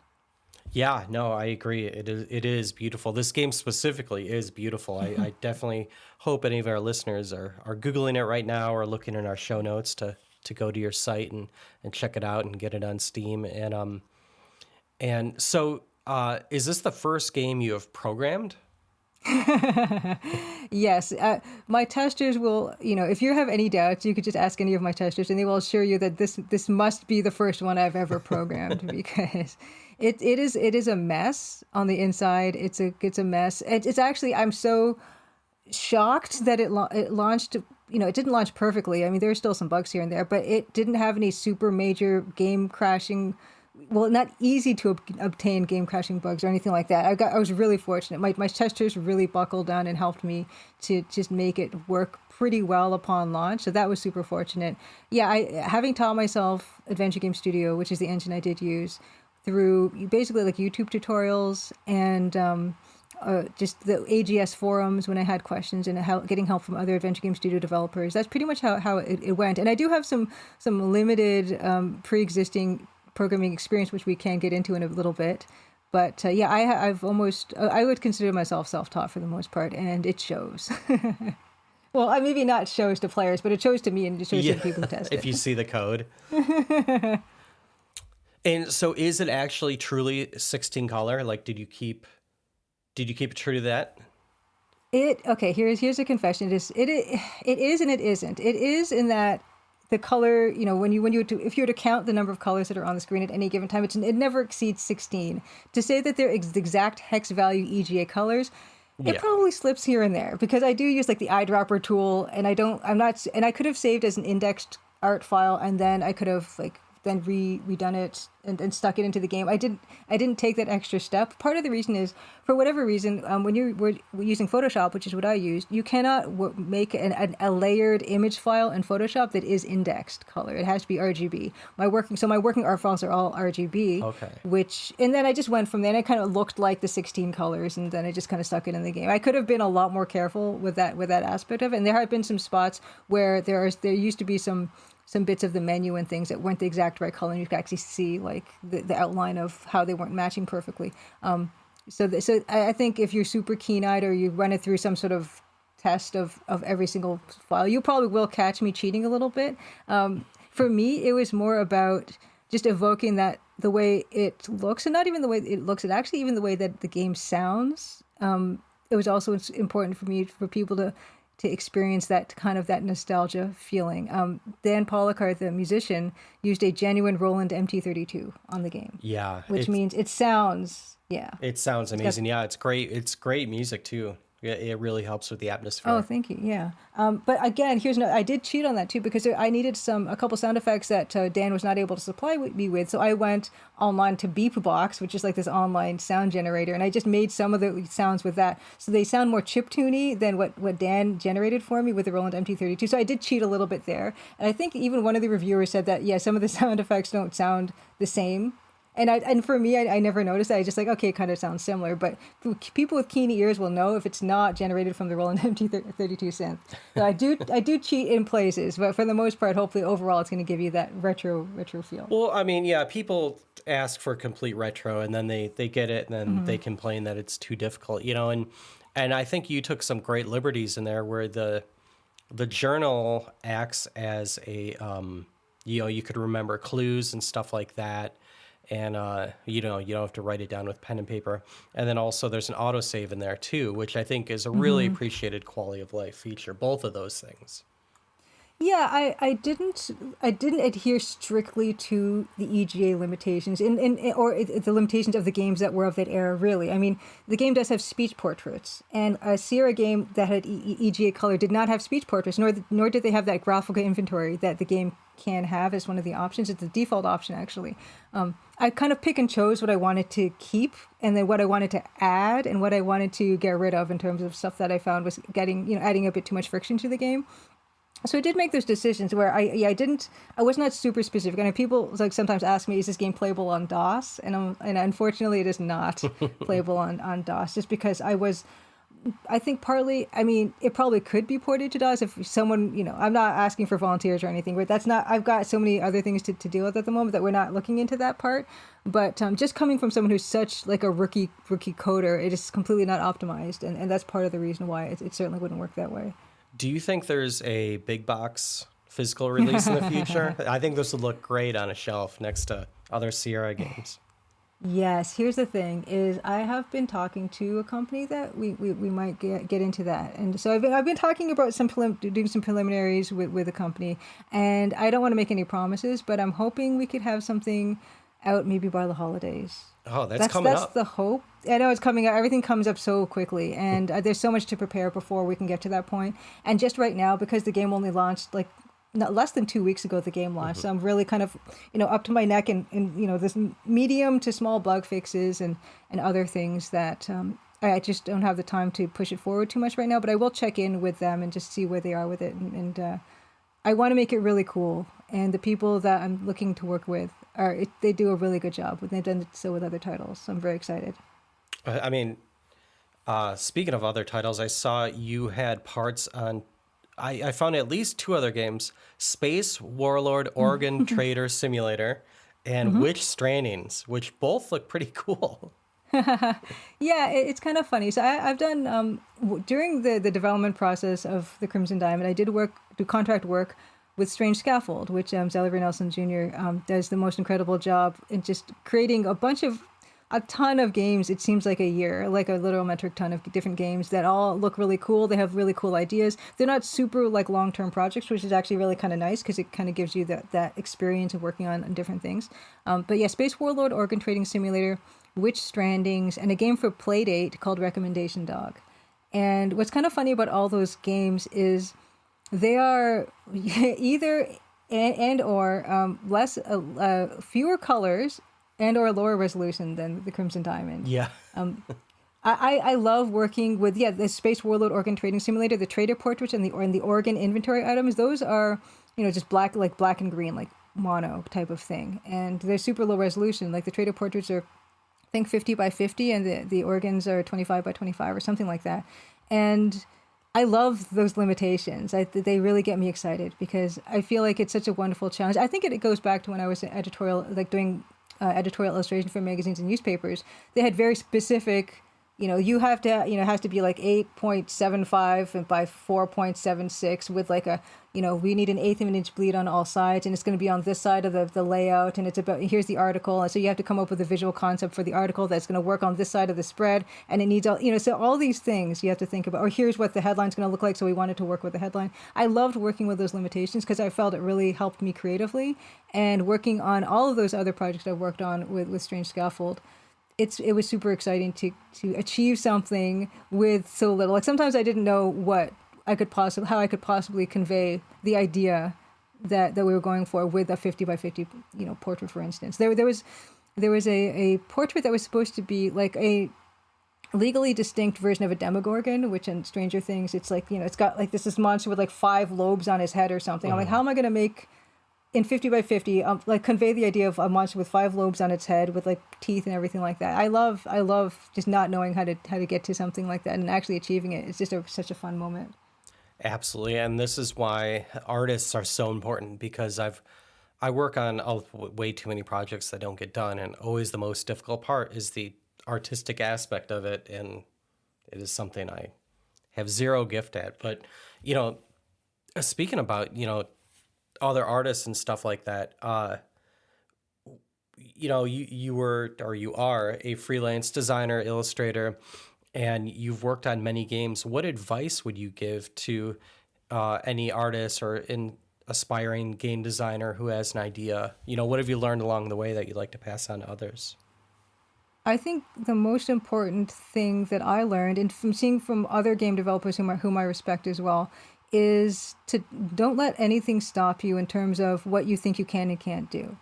Yeah, no, I agree. It is beautiful. This game specifically is beautiful. I definitely hope any of our listeners are Googling it right now or looking in our show notes to go to your site and check it out and get it on Steam. And so is this the first game you have programmed? Yes. My testers will, if you have any doubts, you could just ask any of my testers and they will assure you that this must be the first one I've ever programmed because it is a mess on the inside. It's a mess. It's actually, I'm so shocked that it launched, it didn't launch perfectly. I mean, there are still some bugs here and there, but it didn't have any super major game crashing, well, not easy to obtain game crashing bugs or anything like that. I was really fortunate. My testers really buckled down and helped me to just make it work pretty well upon launch. So that was super fortunate. Yeah, having taught myself Adventure Game Studio, which is the engine I did use, through basically like YouTube tutorials and just the AGS forums when I had questions and getting help from other Adventure Game Studio developers. That's pretty much how it went. And I do have some limited pre-existing programming experience, which we can get into in a little bit. But yeah, I would consider myself self-taught for the most part, and it shows. Well, maybe not shows to players, but it shows to me and it shows to the people who test it. If you see the code. And so is it actually truly 16 color? Like, did you keep it true to that? Okay, here's a confession. It is and it isn't. It is in that the color, if you were to count the number of colors that are on the screen at any given time, it never exceeds 16. To say that they're the exact hex value EGA colors, it probably slips here and there because I do use like the eyedropper tool, and I could have saved as an indexed art file, and then I could have like then redone it and stuck it into the game. I didn't take that extra step. Part of the reason is, for whatever reason, when we're using Photoshop, which is what I used, you cannot make a layered image file in Photoshop that is indexed color. It has to be RGB. My working art files are all RGB. Okay. And then I just went from there, and it kind of looked like the 16 colors, and then I just kind of stuck it in the game. I could have been a lot more careful with that aspect of it, and there have been some spots where there used to be some bits of the menu and things that weren't the exact right color, and you could actually see like the outline of how they weren't matching perfectly. So I think if you're super keen-eyed or you run it through some sort of test of every single file, you probably will catch me cheating a little bit. For me, it was more about just evoking that the way it looks, and not even the way it looks, and actually even the way that the game sounds. It was also important for people to experience that kind of that nostalgia feeling. Dan Pollicart, the musician, used a genuine Roland MT32 on the game. Yeah. Which means it sounds, It sounds amazing. Yeah, it's great. It's great music too. It really helps with the atmosphere. Oh, thank you. Yeah. But again, I did cheat on that too, because I needed a couple sound effects that Dan was not able to supply me with. So I went online to Beepbox, which is like this online sound generator, and I just made some of the sounds with that. So they sound more chiptune than what Dan generated for me with the Roland MT32. So I did cheat a little bit there. And I think even one of the reviewers said that, some of the sound effects don't sound the same. And for me, I never noticed that. I just like, okay, it kind of sounds similar. But people with keen ears will know if it's not generated from the Roland MT32 synth. So I do cheat in places, but for the most part, hopefully overall, it's going to give you that retro feel. Well, I mean, yeah, people ask for complete retro, and then they get it, and then they complain that it's too difficult, and I think you took some great liberties in there where the journal acts as a you could remember clues and stuff like that. And, you don't have to write it down with pen and paper. And then also there's an autosave in there too, which I think is a really appreciated quality of life feature, both of those things. Yeah, I didn't adhere strictly to the EGA limitations or the limitations of the games that were of that era, really. I mean, the game does have speech portraits, and a Sierra game that had EGA color did not have speech portraits, nor did they have that graphical inventory that the game can have as one of the options. It's the default option, actually. I kind of pick and chose what I wanted to keep, and then what I wanted to add, and what I wanted to get rid of in terms of stuff that I found was adding a bit too much friction to the game. So I did make those decisions where I was not super specific. And people like sometimes ask me, is this game playable on DOS? And unfortunately it is not playable on DOS, just because I think partly, I mean, it probably could be ported to DOS if someone, I'm not asking for volunteers or anything, but I've got so many other things to deal with at the moment that we're not looking into that part. But just coming from someone who's such like a rookie coder, it is completely not optimized. And that's part of the reason why it certainly wouldn't work that way. Do you think there's a big box physical release in the future? I think this would look great on a shelf next to other Sierra games. Yes, here's the thing: is I have been talking to a company that we might get into that, and so I've been talking about doing some preliminaries with a company, and I don't want to make any promises, but I'm hoping we could have something out maybe by the holidays. Oh, that's coming up. That's the hope. I know it's coming up. Everything comes up so quickly, and there's so much to prepare before we can get to that point. And just right now, because the game only launched like not less than 2 weeks ago, the game launched. So I'm really kind of, up to my neck in this medium to small bug fixes and other things that I just don't have the time to push it forward too much right now. But I will check in with them and just see where they are with it. And I want to make it really cool. And the people that I'm looking to work with they do a really good job. They've done so with other titles. So I'm very excited. I mean, speaking of other titles, I saw you had parts on. I found at least 2 other games: Space Warlord Organ Trader Simulator and Witch Strandings, which both look pretty cool. Yeah, it's kind of funny. So I've done during the development process of the Crimson Diamond, I did do contract work with Strange Scaffold, which Zelliver Nelson Jr. Does the most incredible job in just creating a ton of games. It seems like a year, like a literal metric ton of different games that all look really cool. They have really cool ideas. They're not super like long-term projects, which is actually really kind of nice because it kind of gives you that experience of working on different things. But yeah, Space Warlord, Organ Trading Simulator, Witch Strandings, and a game for Playdate called Recommendation Dog. And what's kind of funny about all those games is they are either and or less fewer colors and or lower resolution than the Crimson Diamond. Yeah. I love working with the Space Warlord Organ Trading Simulator, the trader portraits and the organ inventory items. Those are just black and green, like mono type of thing, and they're super low resolution. Like the trader portraits are, I think, 50 by 50, and the organs are 25 by 25 or something like that. And I love those limitations. They really get me excited because I feel like it's such a wonderful challenge. I think it goes back to when I was an editorial, like doing editorial illustration for magazines and newspapers. They had very specific, you have to, it has to be like 8.75 by 4.76 with like a, we need an eighth of an inch bleed on all sides, and it's going to be on this side of the layout, and it's about, here's the article, and so you have to come up with a visual concept for the article that's going to work on this side of the spread, and it needs all, so all these things you have to think about, or here's what the headline's going to look like, so we wanted to work with the headline. I loved working with those limitations because I felt it really helped me creatively, and working on all of those other projects I worked on with Strange Scaffold. It was super exciting to achieve something with so little. Like sometimes I didn't know how I could possibly convey the idea that we were going for with a 50 by 50 portrait, for instance. There was a portrait that was supposed to be like a legally distinct version of a Demogorgon, which in Stranger Things it's like it's got like this monster with like 5 lobes on his head or something. I'm like, how am I going to make in 50 by 50 like convey the idea of a monster with 5 lobes on its head with like teeth and everything like that. I love just not knowing how to get to something like that and actually achieving it. It's just such a fun moment. Absolutely, and this is why artists are so important, because I work on way too many projects that don't get done, and always the most difficult part is the artistic aspect of it, and it is something I have zero gift at. But speaking about other artists and stuff like that, you are a freelance designer, illustrator, and you've worked on many games. What advice would you give to any artist or an aspiring game designer who has an idea? What have you learned along the way that you'd like to pass on to others? I think the most important thing that I learned, and from seeing from other game developers whom I respect as well, is to don't let anything stop you in terms of what you think you can and can't do.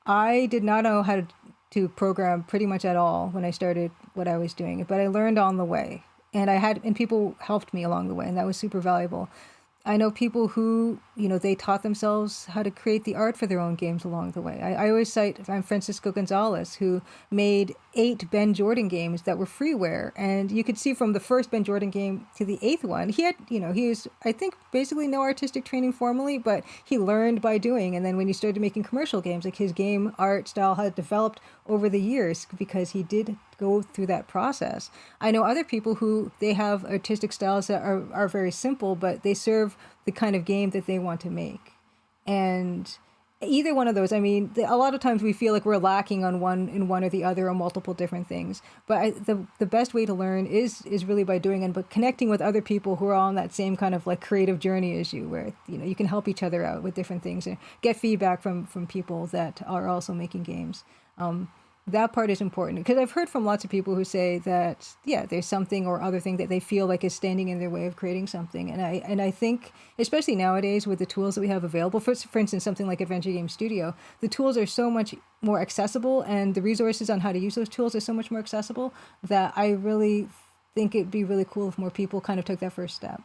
I did not know how to program pretty much at all when I started what I was doing, but I learned on the way, and people helped me along the way, and that was super valuable. I know people who, they taught themselves how to create the art for their own games along the way. I always cite Francisco Gonzalez, who made 8 Ben Jordan games that were freeware. And you could see from the first Ben Jordan game to the 8th one, he had, he was, I think, basically no artistic training formally, but he learned by doing. And then when he started making commercial games, like his game art style had developed over the years because he did go through that process. I know other people who they have artistic styles that are very simple, but they serve the kind of game that they want to make. And either one of those, I mean, a lot of times we feel like we're lacking on one or the other or multiple different things. But the best way to learn is really by doing it, but connecting with other people who are on that same kind of like creative journey as you, where you can help each other out with different things and get feedback from people that are also making games. That part is important because I've heard from lots of people who say that, there's something or other thing that they feel like is standing in their way of creating something. And I think, especially nowadays with the tools that we have available, for instance, something like Adventure Game Studio, the tools are so much more accessible and the resources on how to use those tools are so much more accessible that I really think it'd be really cool if more people kind of took that first step.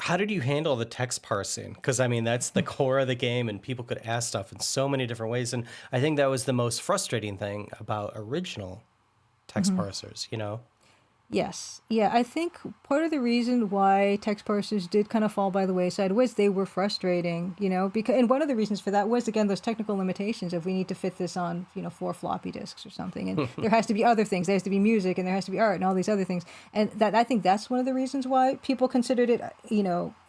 How did you handle the text parsing? Because, I mean, that's the core of the game, and people could ask stuff in so many different ways. And I think that was the most frustrating thing about original text parsers, Yes. Yeah, I think part of the reason why text parsers did kind of fall by the wayside was they were frustrating, and one of the reasons for that was, again, those technical limitations of we need to fit this on, 4 floppy disks or something. And there has to be other things. There has to be music and there has to be art and all these other things. And that I think that's one of the reasons why people considered it,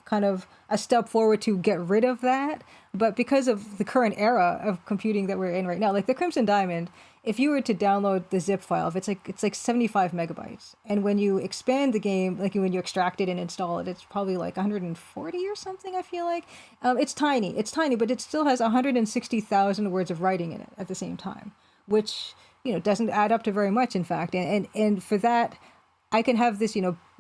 kind of a step forward to get rid of that. But because of the current era of computing that we're in right now, like the Crimson Diamond, if you were to download the zip file, it's like 75 megabytes. And when you expand the game, like when you extract it and install it, it's probably like 140 or something, I feel like. It's tiny, but it still has 160,000 words of writing in it at the same time, which, doesn't add up to very much, in fact. And for that, I can have this,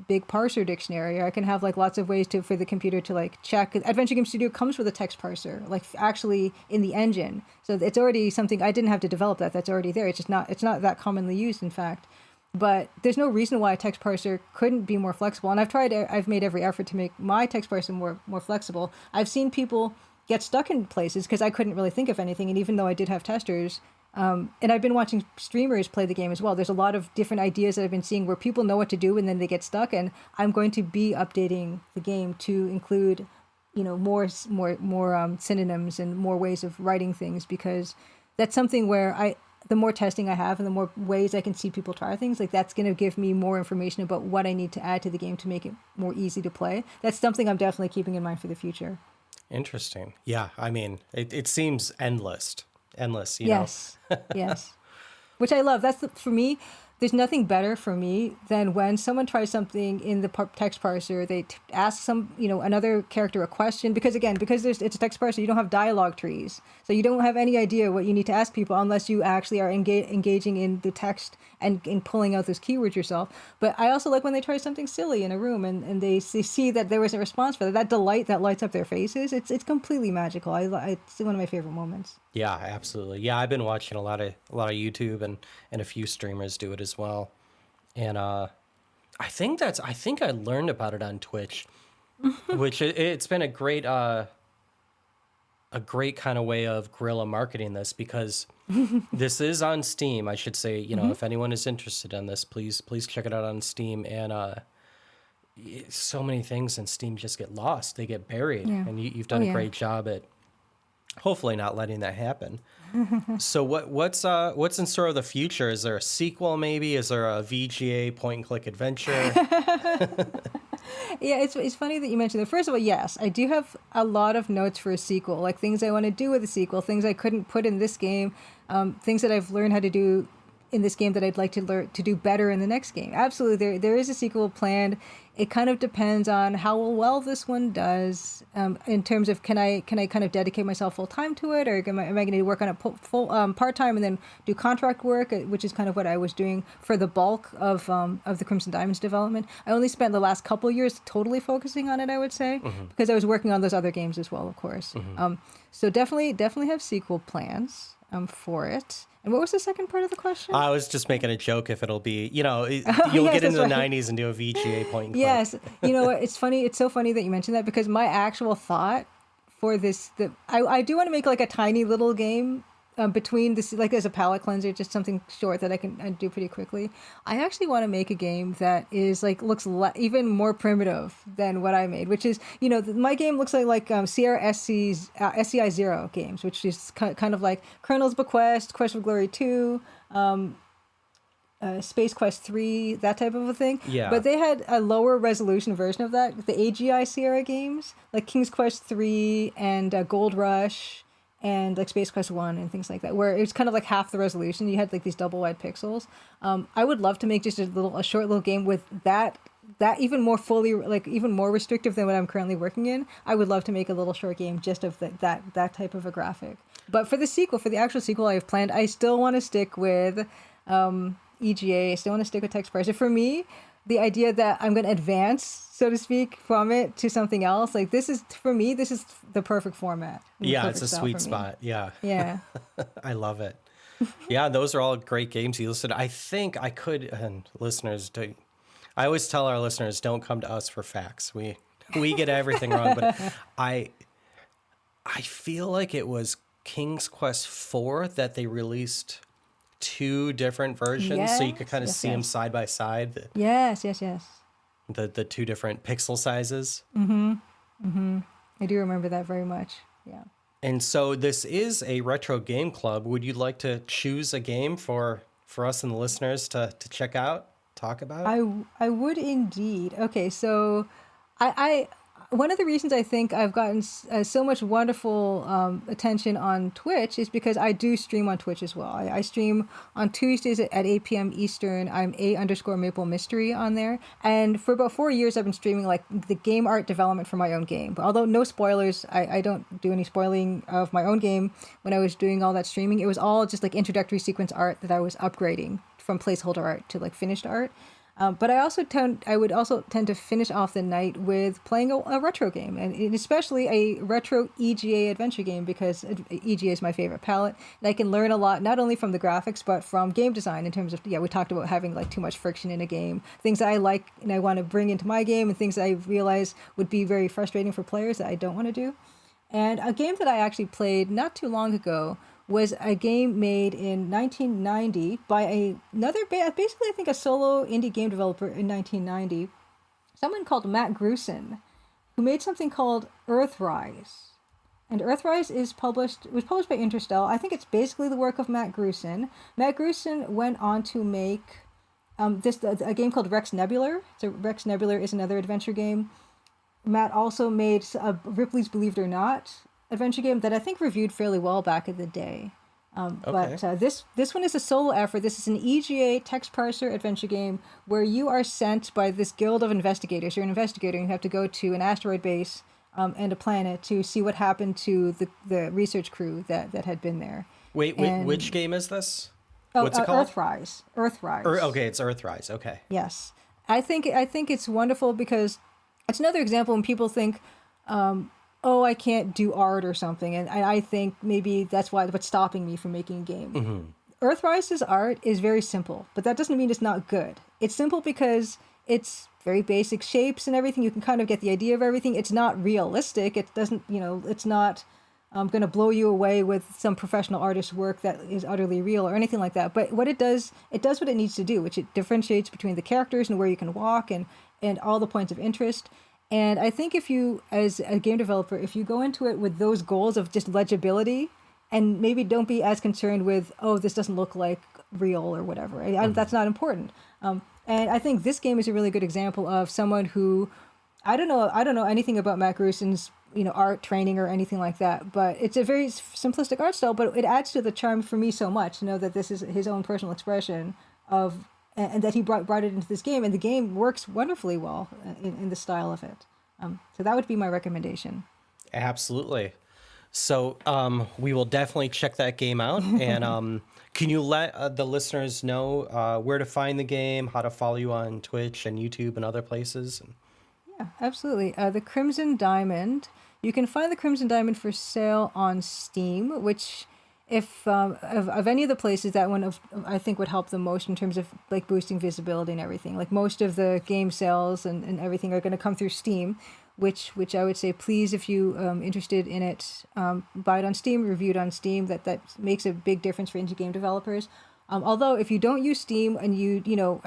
big parser dictionary, or I can have like lots of ways for the computer to like check. Adventure Game Studio comes with a text parser, like actually in the engine. So it's already something I didn't have to develop that's already there. It's not that commonly used, in fact. But there's no reason why a text parser couldn't be more flexible. And I've made every effort to make my text parser more flexible. I've seen people get stuck in places because I couldn't really think of anything. And even though I did have testers, and I've been watching streamers play the game as well. There's a lot of different ideas that I've been seeing where people know what to do and then they get stuck. And I'm going to be updating the game to include, more synonyms and more ways of writing things, because that's something where the more testing I have and the more ways I can see people try things, like that's going to give me more information about what I need to add to the game to make it more easy to play. That's something I'm definitely keeping in mind for the future. Interesting. Yeah. I mean, it seems endless, Yes. Yes. Which I love. For me, there's nothing better for me than when someone tries something in the text parser, they ask another character a question, because it's a text parser, you don't have dialogue trees. So you don't have any idea what you need to ask people unless you actually are engaging in the text and in pulling out those keywords yourself. But I also like when they try something silly in a room and they see that there was a response for that delight that lights up their faces. It's completely magical. It's one of my favorite moments. Yeah, absolutely. Yeah, I've been watching a lot of YouTube and a few streamers do it as well. And I think I learned about it on Twitch, which it's been a great kind of way of guerrilla marketing this, because this is on Steam. I should say, if anyone is interested in this, please check it out on Steam. And so many things in Steam just get lost; they get buried. Yeah. And you've done a great job at hopefully not letting that happen. So what's in store of the future? Is there a sequel maybe? Is there a VGA point and click adventure? Yeah, it's funny that you mentioned that. First of all, yes, I do have a lot of notes for a sequel, like things I want to do with a sequel, things I couldn't put in this game, things that I've learned how to do in this game that I'd like to learn to do better in the next game. Absolutely, there is a sequel planned. It kind of depends on how well this one does, in terms of can I kind of dedicate myself full time to it, or am I going to work on it full part time and then do contract work, which is kind of what I was doing for the bulk of the Crimson Diamonds development. I only spent the last couple years totally focusing on it, I would say, because I was working on those other games as well, of course. So definitely have sequel plans for it. And what was the second part of the question? I was just making a joke if it'll be, you'll get into the 90s and do a VGA point and click. Yes. You know what? It's funny. It's so funny that you mentioned that, because my actual thought for this, I do want to make like a tiny little game between this, like as a palate cleanser, just something short that I can do pretty quickly. I actually want to make a game that is like looks even more primitive than what I made, which is, my game looks like Sierra SCI 0 games, which is kind of like Colonel's Bequest, Quest for Glory 2, Space Quest 3, that type of a thing. Yeah. But they had a lower resolution version of that, the AGI Sierra games, like King's Quest 3 and Gold Rush, and like Space Quest 1 and things like that, where it's kind of like half the resolution. You had like these double wide pixels. I would love to make just a short little game with that even more fully, like even more restrictive than what I'm currently working in. I would love to make a little short game just of that type of a graphic. But for the actual sequel I have planned, I still want to stick with EGA. I still want to stick with text parser. For me, the idea that I'm going to advance, so to speak, from it to something else, like this is the perfect format. Yeah, it's a sweet spot. Yeah. Yeah. I love it. Yeah, those are all great games you listed. I think I could, and listeners, I always tell our listeners, don't come to us for facts. We get everything wrong, but I feel like it was King's Quest 4 that they released 2 different versions, so you could kind of see them side by side. Yes. The 2 different pixel sizes. I do remember that very much. Yeah. And so this is a retro game club. Would you like to choose a game for us and the listeners to check out, talk about? I would indeed. Okay, so I one of the reasons I think I've gotten so much wonderful attention on Twitch is because I do stream on Twitch as well. I stream on Tuesdays at 8 p.m. Eastern. I'm A_Maple Mystery on there. And for about 4 years, I've been streaming like the game art development for my own game. But although no spoilers, I don't do any spoiling of my own game. When I was doing all that streaming, it was all just like introductory sequence art that I was upgrading from placeholder art to like finished art. But I would also tend to finish off the night with playing a retro game, and especially a retro EGA adventure game, because EGA is my favorite palette, and I can learn a lot not only from the graphics but from game design in terms of we talked about having like too much friction in a game, things that I like and I want to bring into my game, and things that I realize would be very frustrating for players that I don't want to do. And a game that I actually played not too long ago was a game made in 1990 by basically I think a solo indie game developer in 1990, someone called Matt Grusin, who made something called Earthrise. And Earthrise was published by Interstellar. I think it's basically the work of Matt Grusin. Matt Grusin went on to make a game called Rex Nebular. So Rex Nebular is another adventure game. Matt also made Ripley's Believe It or Not adventure game that I think reviewed fairly well back in the day. But this one is a solo effort. This is an EGA text parser adventure game where you are sent by this guild of investigators. You're an investigator and you have to go to an asteroid base and a planet to see what happened to the research crew that had been there. Wait, which game is this? Oh, What's it called? Earthrise. Okay, it's Earthrise. Okay. Yes. I think it's wonderful because it's another example when people think, I can't do art or something. And I think maybe that's what's stopping me from making a game. Mm-hmm. Earthrise's art is very simple, but that doesn't mean it's not good. It's simple because it's very basic shapes and everything. You can kind of get the idea of everything. It's not realistic. It doesn't, it's not going to blow you away with some professional artist's work that is utterly real or anything like that. But what it does what it needs to do, which it differentiates between the characters and where you can walk and all the points of interest. And I think if you, as a game developer, if you go into it with those goals of just legibility and maybe don't be as concerned with, this doesn't look like real or whatever, that's not important. And I think this game is a really good example of someone who, I don't know anything about Matt Grusin's, art training or anything like that, but it's a very simplistic art style, but it adds to the charm for me so much to know that this is his own personal expression of, and that he brought it into this game, and the game works wonderfully well in the style of it. So that would be my recommendation. Absolutely. So we will definitely check that game out. And can you let the listeners know where to find the game, how to follow you on Twitch and YouTube and other places? Yeah, absolutely. The Crimson Diamond. You can find the Crimson Diamond for sale on Steam, which, if of any of the places, that one I think would help the most in terms of like boosting visibility and everything. Like most of the game sales and everything are going to come through Steam, which I would say, please, if you interested in it, buy it on Steam, review it on Steam. That makes a big difference for indie game developers. Although if you don't use Steam and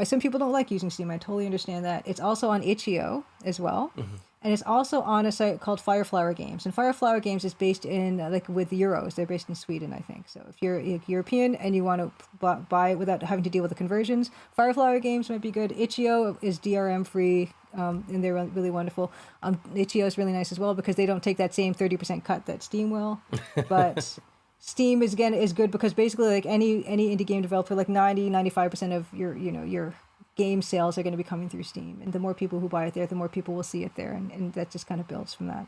some people don't like using Steam, I totally understand that. It's also on itch.io as well. Mm-hmm. And it's also on a site called Fireflower Games. And Fireflower Games is based in, with the Euros. They're based in Sweden, I think. So if you're European and you want to buy it without having to deal with the conversions, Fireflower Games might be good. Itch.io is DRM free, and they're really wonderful. Itch.io is really nice as well because they don't take that same 30% cut that Steam will. But Steam is good because basically like any indie game developer, like 95% of your game sales are going to be coming through Steam, and the more people who buy it there, the more people will see it there, and that just kind of builds from that.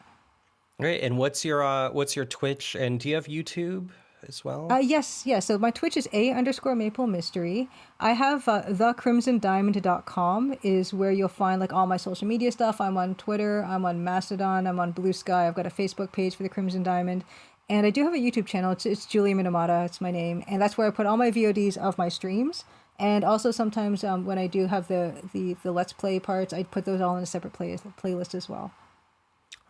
Great. And what's your Twitch, and do you have YouTube as well? Yes. So my Twitch is _maple mystery. I have thecrimsondiamond.com is where you'll find like all my social media stuff. I'm on Twitter, I'm on Mastodon, I'm on Blue Sky. I've got a Facebook page for the Crimson Diamond, and I do have a YouTube channel. It's Julia Minamata. It's my name, and that's where I put all my VODs of my streams. And also sometimes when I do have the Let's Play parts, I put those all in a separate playlist as well.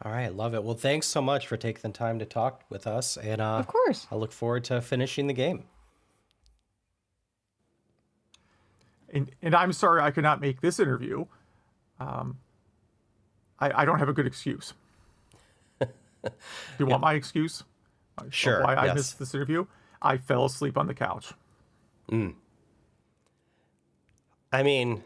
All right, love it. Well, thanks so much for taking the time to talk with us. And of course, I look forward to finishing the game. And I'm sorry I could not make this interview. I don't have a good excuse. Do you want my excuse? Sure. Why I missed this interview? I fell asleep on the couch. I mean,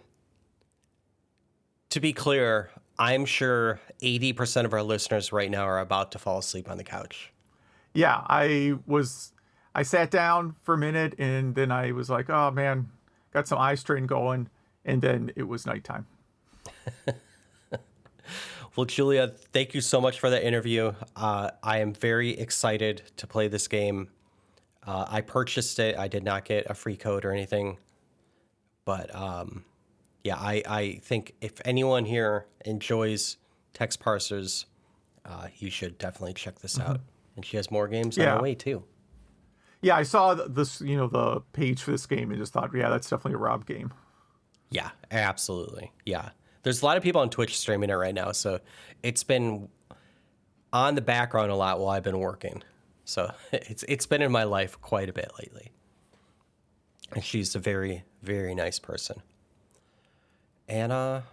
to be clear, I'm sure 80% of our listeners right now are about to fall asleep on the couch. Yeah, I sat down for a minute and then I was like, oh man, got some eye strain going. And then it was nighttime. Well, Julia, thank you so much for that interview. I am very excited to play this game. I purchased it. I did not get a free code or anything. But Yeah, I think if anyone here enjoys text parsers, you should definitely check this out. And she has more games on the way too. Yeah, I saw this, the page for this game and just thought, yeah, that's definitely a Rob game. Yeah, absolutely. Yeah. There's a lot of people on Twitch streaming it right now, so it's been on the background a lot while I've been working. So it's been in my life quite a bit lately. And she's a very, very nice person. And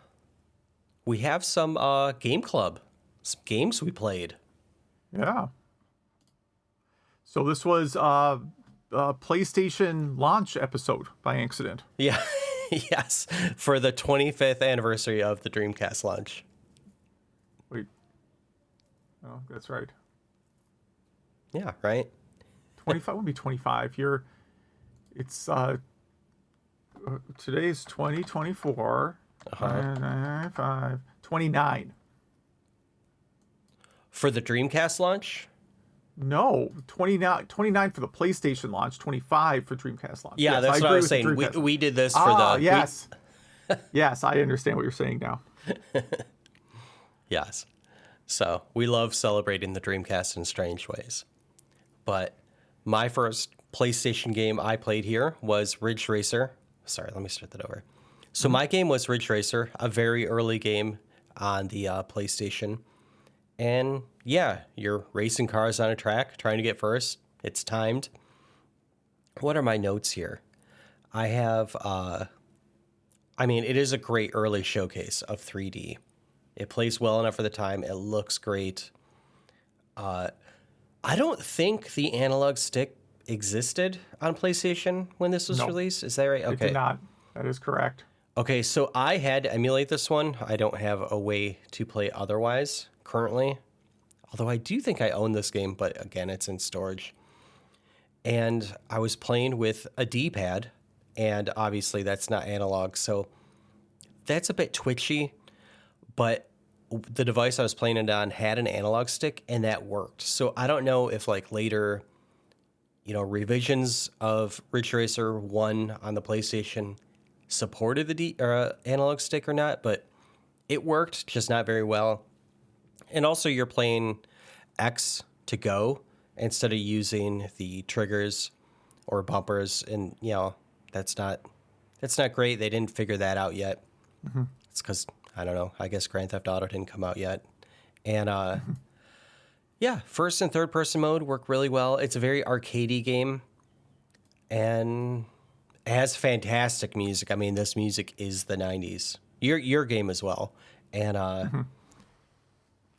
we have some game club, some games we played. Yeah. So this was a PlayStation launch episode by accident. Yeah, yes, for the 25th anniversary of the Dreamcast launch. Wait. Oh, that's right. Yeah, right? 25 would be 25. It's today's 2024. 29. For the Dreamcast launch? No, 29 for the PlayStation launch, 25 for Dreamcast launch. Yeah, yes, that's what I was saying. We did this for the... Yes. Yes, I understand what you're saying now. Yes. So we love celebrating the Dreamcast in strange ways. But my first PlayStation game I played here was Ridge Racer. Sorry, let me start that over. So my game was Ridge Racer, a very early game on the PlayStation. And yeah, you're racing cars on a track, trying to get first. It's timed. What are my notes here? I have, it is a great early showcase of 3D. It plays well enough for the time. It looks great. I don't think the analog stick existed on PlayStation when this was released. Is that right? Okay. It did not. That is correct. Okay, so I had to emulate this one. I don't have a way to play otherwise currently. Although I do think I own this game, but again, it's in storage. And I was playing with a D-pad, and obviously that's not analog, so that's a bit twitchy. But the device I was playing it on had an analog stick, and that worked. So I don't know if like later, revisions of Ridge Racer 1 on the PlayStation supported the analog stick or not, but it worked, just not very well. And also you're playing X to go instead of using the triggers or bumpers, and that's not great. They didn't figure that out yet. It's because I don't know, I guess Grand Theft Auto didn't come out yet. And yeah, first and third person mode work really well. It's a very arcadey game and it has fantastic music. I mean, this music is the 90s. Your game as well. And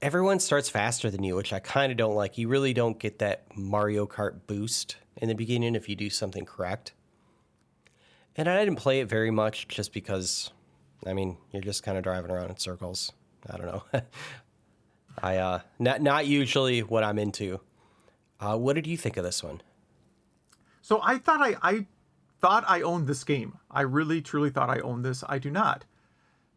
everyone starts faster than you, which I kind of don't like. You really don't get that Mario Kart boost in the beginning if you do something correct. And I didn't play it very much just because, you're just kind of driving around in circles. I don't know. Not usually what I'm into. What did you think of this one? So I thought I owned this game. I really, truly thought I owned this. I do not.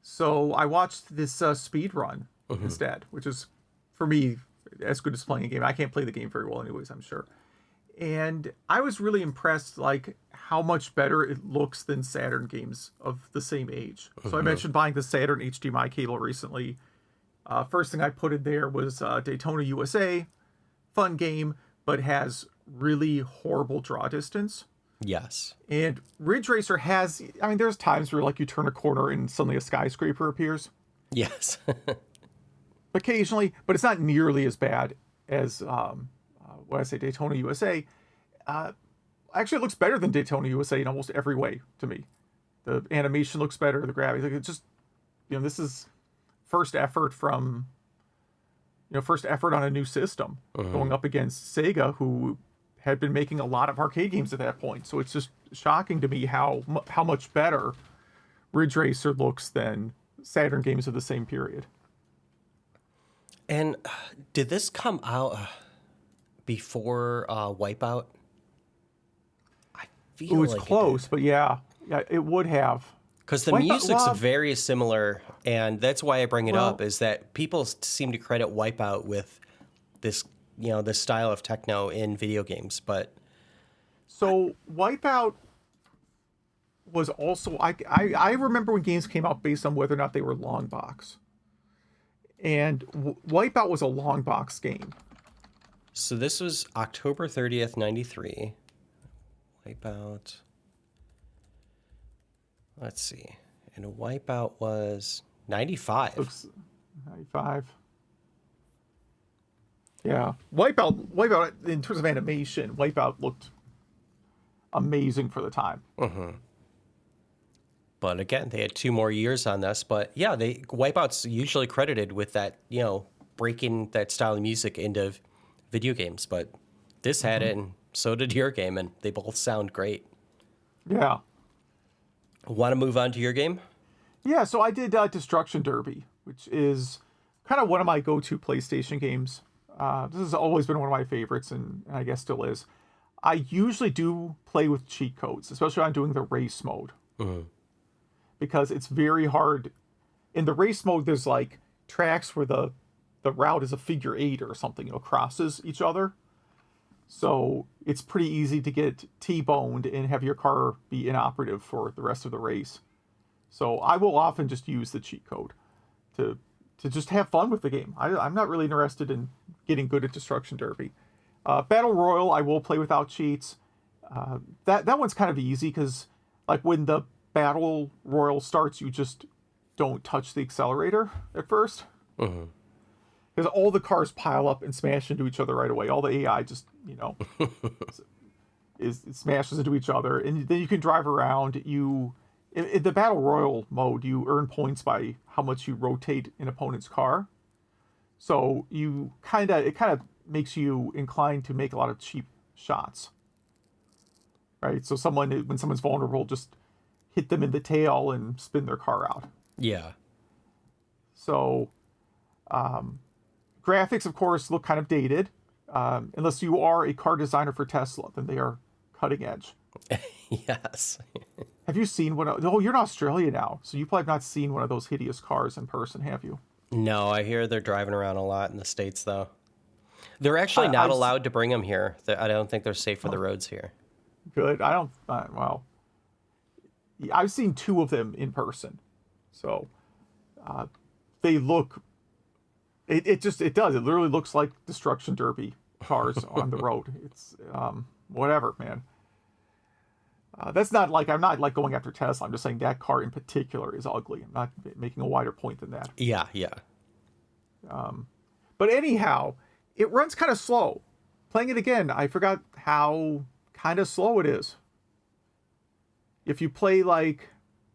So I watched this speed run instead, which is, for me, as good as playing a game. I can't play the game very well anyways, I'm sure. And I was really impressed, how much better it looks than Saturn games of the same age. So I mentioned buying the Saturn HDMI cable recently. First thing I put in there was Daytona USA. Fun game, but has really horrible draw distance. Yes. And Ridge Racer has, there's times where you turn a corner and suddenly a skyscraper appears. Yes. Occasionally, but it's not nearly as bad as Daytona USA. Actually, it looks better than Daytona USA in almost every way to me. The animation looks better, the gravity. It's just, this is first effort on a new system, going up against Sega, who had been making a lot of arcade games at that point. So it's just shocking to me how much better Ridge Racer looks than Saturn games of the same period. And did this come out before Wipeout? I feel it's like close, but yeah, it would have. Because the music's very similar, and that's why I bring it up, is that people seem to credit Wipeout with this, this style of techno in video games. But so Wipeout was also I remember when games came out based on whether or not they were long box. And Wipeout was a long box game. So this was October 30th, 93. Wipeout. Let's see. And Wipeout was 95. Looks 95. Yeah. Wipeout in terms of animation, Wipeout looked amazing for the time. Mm-hmm. But again, they had 2 more years on this. But yeah, Wipeout's usually credited with that, breaking that style of music into video games. But this had it, and so did your game, and they both sound great. Yeah. Want to move on to your game? Yeah, so I did Destruction Derby, which is kind of one of my go-to PlayStation games. This has always been one of my favorites, and I guess still is. I usually do play with cheat codes, especially when I'm doing the race mode. Mm-hmm. Because it's very hard. In the race mode, there's like tracks where the route is a figure 8 or something, crosses each other. So it's pretty easy to get T-boned and have your car be inoperative for the rest of the race. So I will often just use the cheat code to just have fun with the game. I'm not really interested in getting good at Destruction Derby. Battle Royal, I will play without cheats. That one's kind of easy because like when the Battle Royal starts, you just don't touch the accelerator at first. Mm-hmm. Because all the cars pile up and smash into each other right away. All the AI just, it smashes into each other. And then you can drive around. In the Battle Royal mode, you earn points by how much you rotate an opponent's car. So it kind of makes you inclined to make a lot of cheap shots. Right? So when someone's vulnerable, just hit them in the tail and spin their car out. Yeah. So, graphics, of course, look kind of dated. Unless you are a car designer for Tesla, then they are cutting edge. Yes. Have you seen one? Oh, you're in Australia now, so you probably have not seen one of those hideous cars in person, have you? No, I hear they're driving around a lot in the States, though. They're actually not allowed to bring them here. I don't think they're safe for the roads here. Good. I don't. Well, I've seen 2 of them in person, so they look. It does. It literally looks like Destruction Derby cars on the road. It's whatever, man. That's not like I'm not like going after Tesla. I'm just saying that car in particular is ugly. I'm not making a wider point than that. Yeah. But anyhow, it runs kind of slow. Playing it again, I forgot how kind of slow it is. If you play like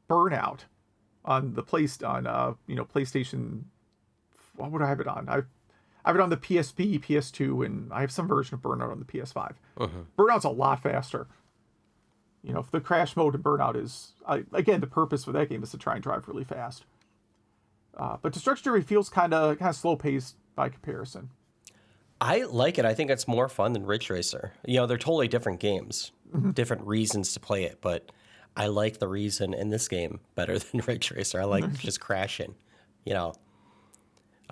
Burnout on the PlayStation, what would I have it on? I have it on the PSP, PS2, and I have some version of Burnout on the PS5. Uh-huh. Burnout's a lot faster. If the crash mode in Burnout is again, the purpose for that game is to try and drive really fast. But Destruction Derby feels kind of slow paced by comparison. I like it. I think it's more fun than Ridge Racer. They're totally different games, different reasons to play it, but I like the reason in this game better than Ridge Racer. I like just crashing.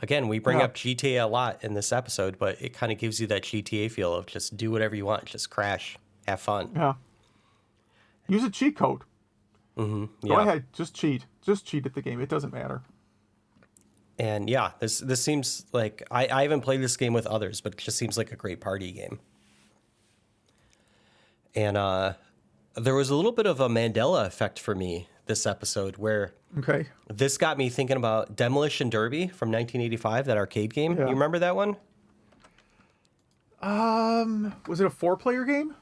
Again, we bring up GTA a lot in this episode, but it kind of gives you that GTA feel of just do whatever you want, just crash, have fun. Yeah. Use a cheat code. Mm-hmm. Go ahead, just cheat. Just cheat at the game. It doesn't matter. And yeah, this seems like I haven't played this game with others, but it just seems like a great party game. And there was a little bit of a Mandela effect for me this episode where this got me thinking about Demolition Derby from 1985, that arcade game. Yeah. You remember that one? Was it a 4-player game?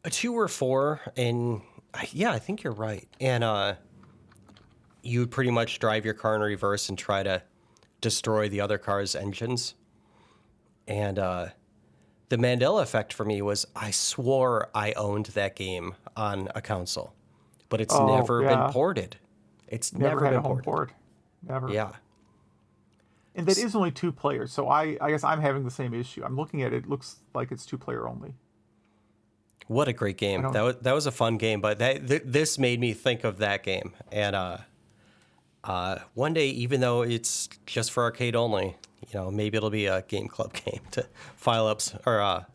A 2 or 4, and yeah, I think you're right. And you would pretty much drive your car in reverse and try to destroy the other car's engines. And the Mandela effect for me was I swore I owned that game on a console, but it's never been ported. It's never had been a home ported. port. Never. Yeah. And that is only 2 players, so I guess I'm having the same issue. I'm looking at it, looks like it's 2-player only. What a great game. That was a fun game, but this made me think of that game. And one day, even though it's just for arcade only, maybe it'll be a game club game to file up or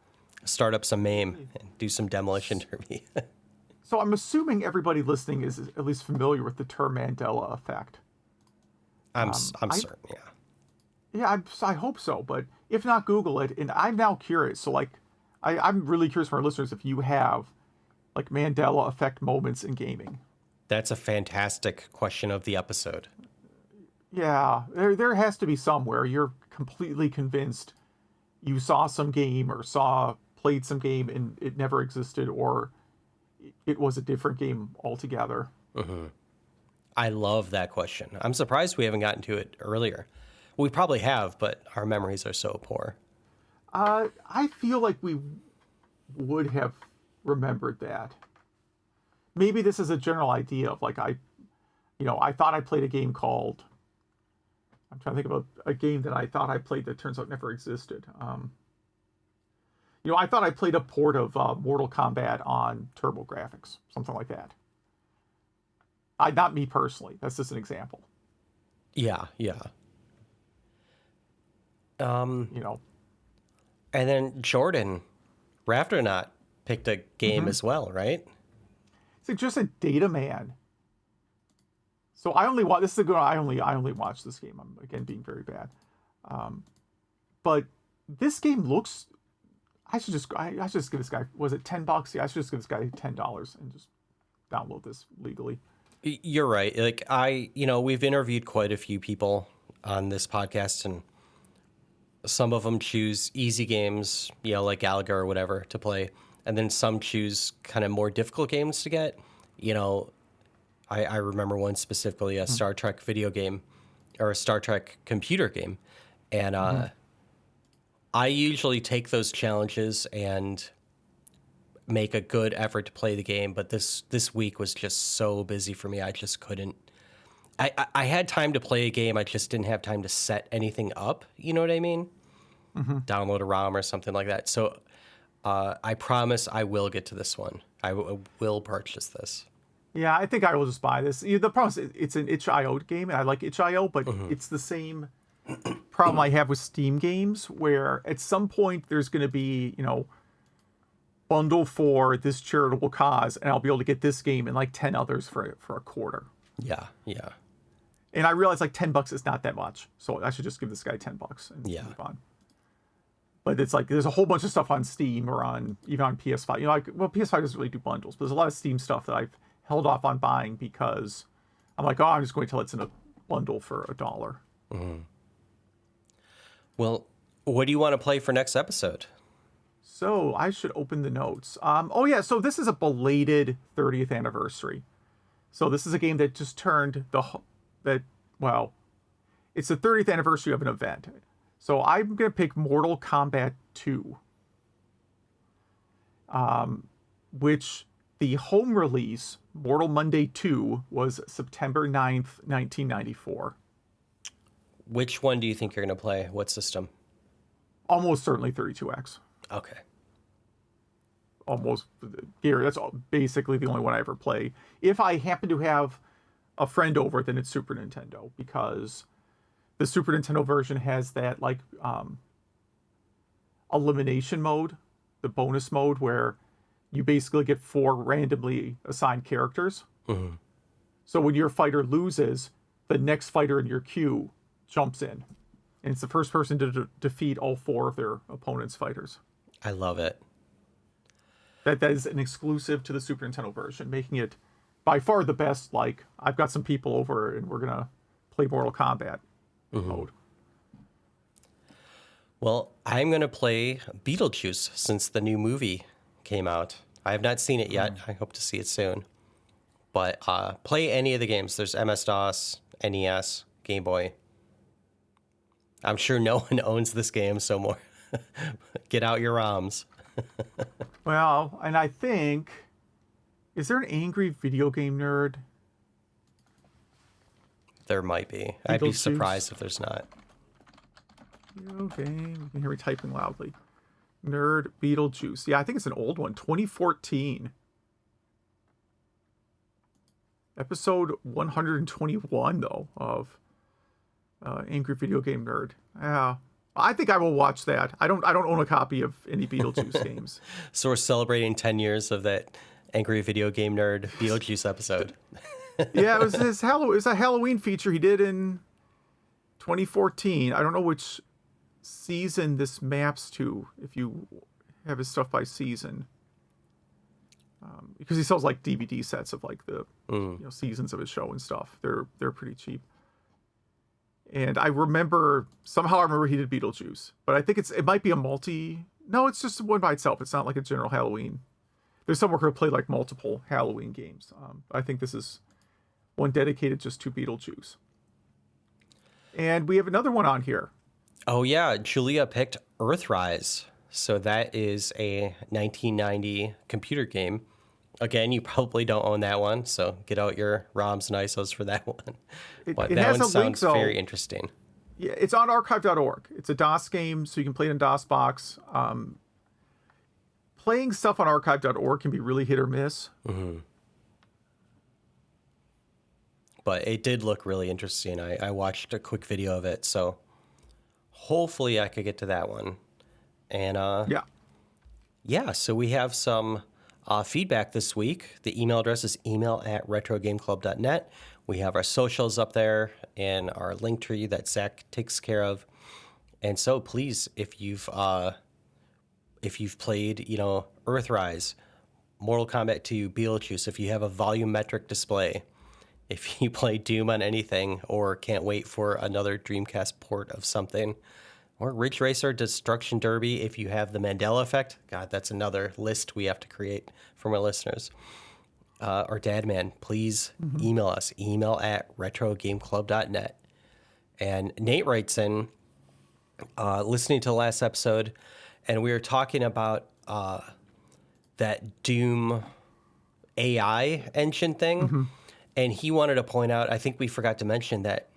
start up some MAME and do some Demolition Derby. So I'm assuming everybody listening is at least familiar with the term Mandela effect. I'm certain, yeah. Yeah, I hope so. But if not, Google it. And I'm now curious. So, like, I'm really curious for our listeners if you have, like, Mandela effect moments in gaming. That's a fantastic question of the episode. Yeah, there has to be somewhere you're completely convinced you saw some game or played some game and it never existed, or it was a different game altogether. Mm-hmm. I love that question. I'm surprised we haven't gotten to it earlier. We probably have, but our memories are so poor. I feel like we would have remembered that. Maybe this is a general idea of like I thought I played a game called. I'm trying to think of a game that I thought I played that turns out never existed. I thought I played a port of Mortal Kombat on TurboGrafx, something like that. Not me personally. That's just an example. Yeah. And then Jordan, Raftronaut, picked a game as well, right? It's just a data man. So I only watch. This is a good. I only watch this game. I'm again being very bad. But this game looks. I should just give this guy. Was it $10? Yeah, I should just give this guy $10 and just download this legally. You're right. Like we've interviewed quite a few people on this podcast, and some of them choose easy games, like Galaga or whatever to play, and then some choose kind of more difficult games to get. I remember one specifically, a Star Trek video game or a Star Trek computer game, and I usually take those challenges and make a good effort to play the game, but this week was just so busy for me. I just couldn't. I had time to play a game. I just didn't have time to set anything up. You know what I mean? Mm-hmm. Download a ROM or something like that. So I promise I will get to this one. I will purchase this. Yeah, I think I will just buy this. The problem is it's an itch.io game, and I like itch.io, but it's the same problem I have with Steam games, where at some point there's going to be, bundle for this charitable cause, and I'll be able to get this game and like 10 others for a quarter. Yeah. And I realize like $10 is not that much, so I should just give this guy $10 and move on. But it's like there's a whole bunch of stuff on Steam or even on PS5. PS5 doesn't really do bundles, but there's a lot of Steam stuff that I've held off on buying because I'm like, I'm just going till it's in a bundle for $1. Mm-hmm. Well, what do you want to play for next episode? So I should open the notes. So this is a belated 30th anniversary. So this is a game that just turned it's the 30th anniversary of an event. So I'm going to pick Mortal Kombat 2, which the home release, Mortal Monday 2, was September 9th, 1994. Which one do you think you're going to play? What system? Almost certainly 32X. Okay. Almost, Gary, that's basically the only one I ever play. If I happen to have a friend over, then it's Super Nintendo, because the Super Nintendo version has that like elimination mode, the bonus mode, where you basically get 4 randomly assigned characters. Mm-hmm. So when your fighter loses, the next fighter in your queue jumps in, and it's the first person to defeat all 4 of their opponent's fighters. I love it. That is an exclusive to the Super Nintendo version, making it by far the best. Like, I've got some people over and we're gonna play Mortal Kombat mode. Well, I'm gonna play Beetlejuice since the new movie came out. I have not seen it yet. I hope to see it soon. But play any of the games. There's MS-DOS, NES, Game Boy. I'm sure no one owns this game, so more. Get out your ROMs. Well, and I think, is there an angry video game nerd? There might be. I'd be surprised if there's not. Video game. You can hear me typing loudly. Nerd Beetlejuice. Yeah, I think it's an old one. 2014. Episode 121, though, of Angry Video Game Nerd. Yeah. I think I will watch that. I don't own a copy of any Beetlejuice games. So we're celebrating 10 years of that Angry Video Game Nerd Beetlejuice episode. Yeah, it was it was a Halloween feature he did in 2014. I don't know which season this maps to, if you have his stuff by season. Because he sells like DVD sets of like the seasons of his show and stuff. They're pretty cheap. And I remember he did Beetlejuice, but I think it might be a multi. No, it's just one by itself. It's not like a general Halloween. There's someone who played like multiple Halloween games. I think this is one dedicated just to Beetlejuice. And we have another one on here. Oh yeah, Julia picked Earthrise. So that is a 1990 computer game. Again, you probably don't own that one, so get out your ROMs and ISOs for that one. But it that has one a sounds link, very interesting. Yeah, it's on archive.org. It's a DOS game, so you can play it in DOSBox. Playing stuff on archive.org can be really hit or miss. Mm-hmm. But it did look really interesting. I watched a quick video of it, so hopefully I could get to that one. And yeah, so we have some feedback this week. The email address is email@retrogameclub.net. We have our socials up there and our link tree that Zach takes care of. And so please, if you've played, Earthrise, Mortal Kombat 2, Beetlejuice, if you have a volumetric display, if you play Doom on anything or can't wait for another Dreamcast port of something, or Ridge Racer, Destruction Derby, if you have the Mandela Effect. God, that's another list we have to create for my listeners. Or Dadman, please email us. email@retrogameclub.net. And Nate writes in, listening to the last episode, and we were talking about that Doom AI engine thing. And he wanted to point out, I think we forgot to mention that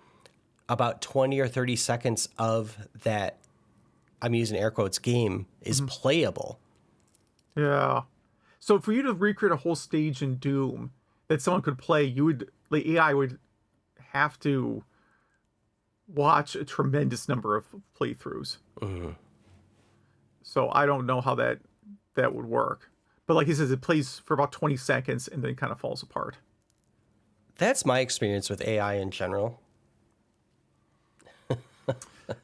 about 20 or 30 seconds of that, I'm using air quotes, game is playable. Yeah. So for you to recreate a whole stage in Doom that someone could play, the AI would have to watch a tremendous number of playthroughs. So I don't know how that would work. But like he says, it plays for about 20 seconds and then kind of falls apart. That's my experience with AI in general.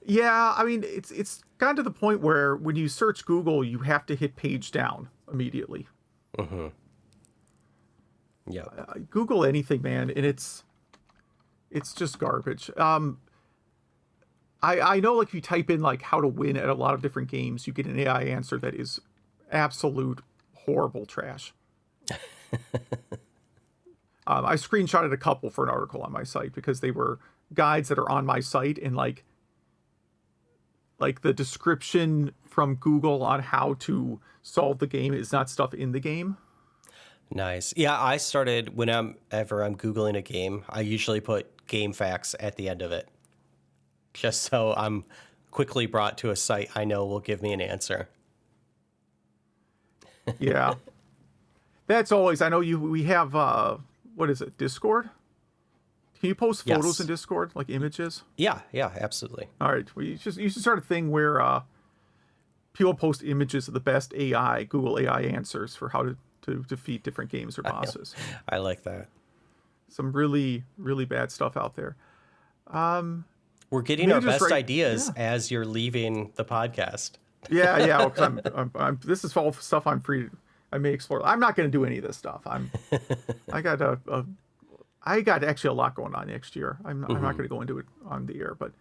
Yeah, I mean, it's gotten to the point where when you search Google, you have to hit page down immediately. Yeah. Google anything, man, and it's just garbage. I know, like, if you type in like how to win at a lot of different games, you get an AI answer that is absolute horrible trash. I screenshotted a couple for an article on my site because they were guides that are on my site, and like the description from Google on how to solve the game is not stuff in the game. Nice. Yeah, I started whenever I'm Googling a game, I usually put game facts at the end of it, just so I'm quickly brought to a site I know will give me an answer. Yeah. That's always, I know we have, what is it, Discord? Can you post photos in Discord, like images? Yeah, absolutely. All right. Well, you should start a thing where people post images of the best Google AI answers for how to defeat different games or bosses. I like that. Some really, really bad stuff out there. We're getting our best ideas as you're leaving the podcast. Yeah. Because this is all stuff I'm free. I may explore. I'm not going to do any of this stuff. I got actually a lot going on next year. I'm not going to go into it on the air, but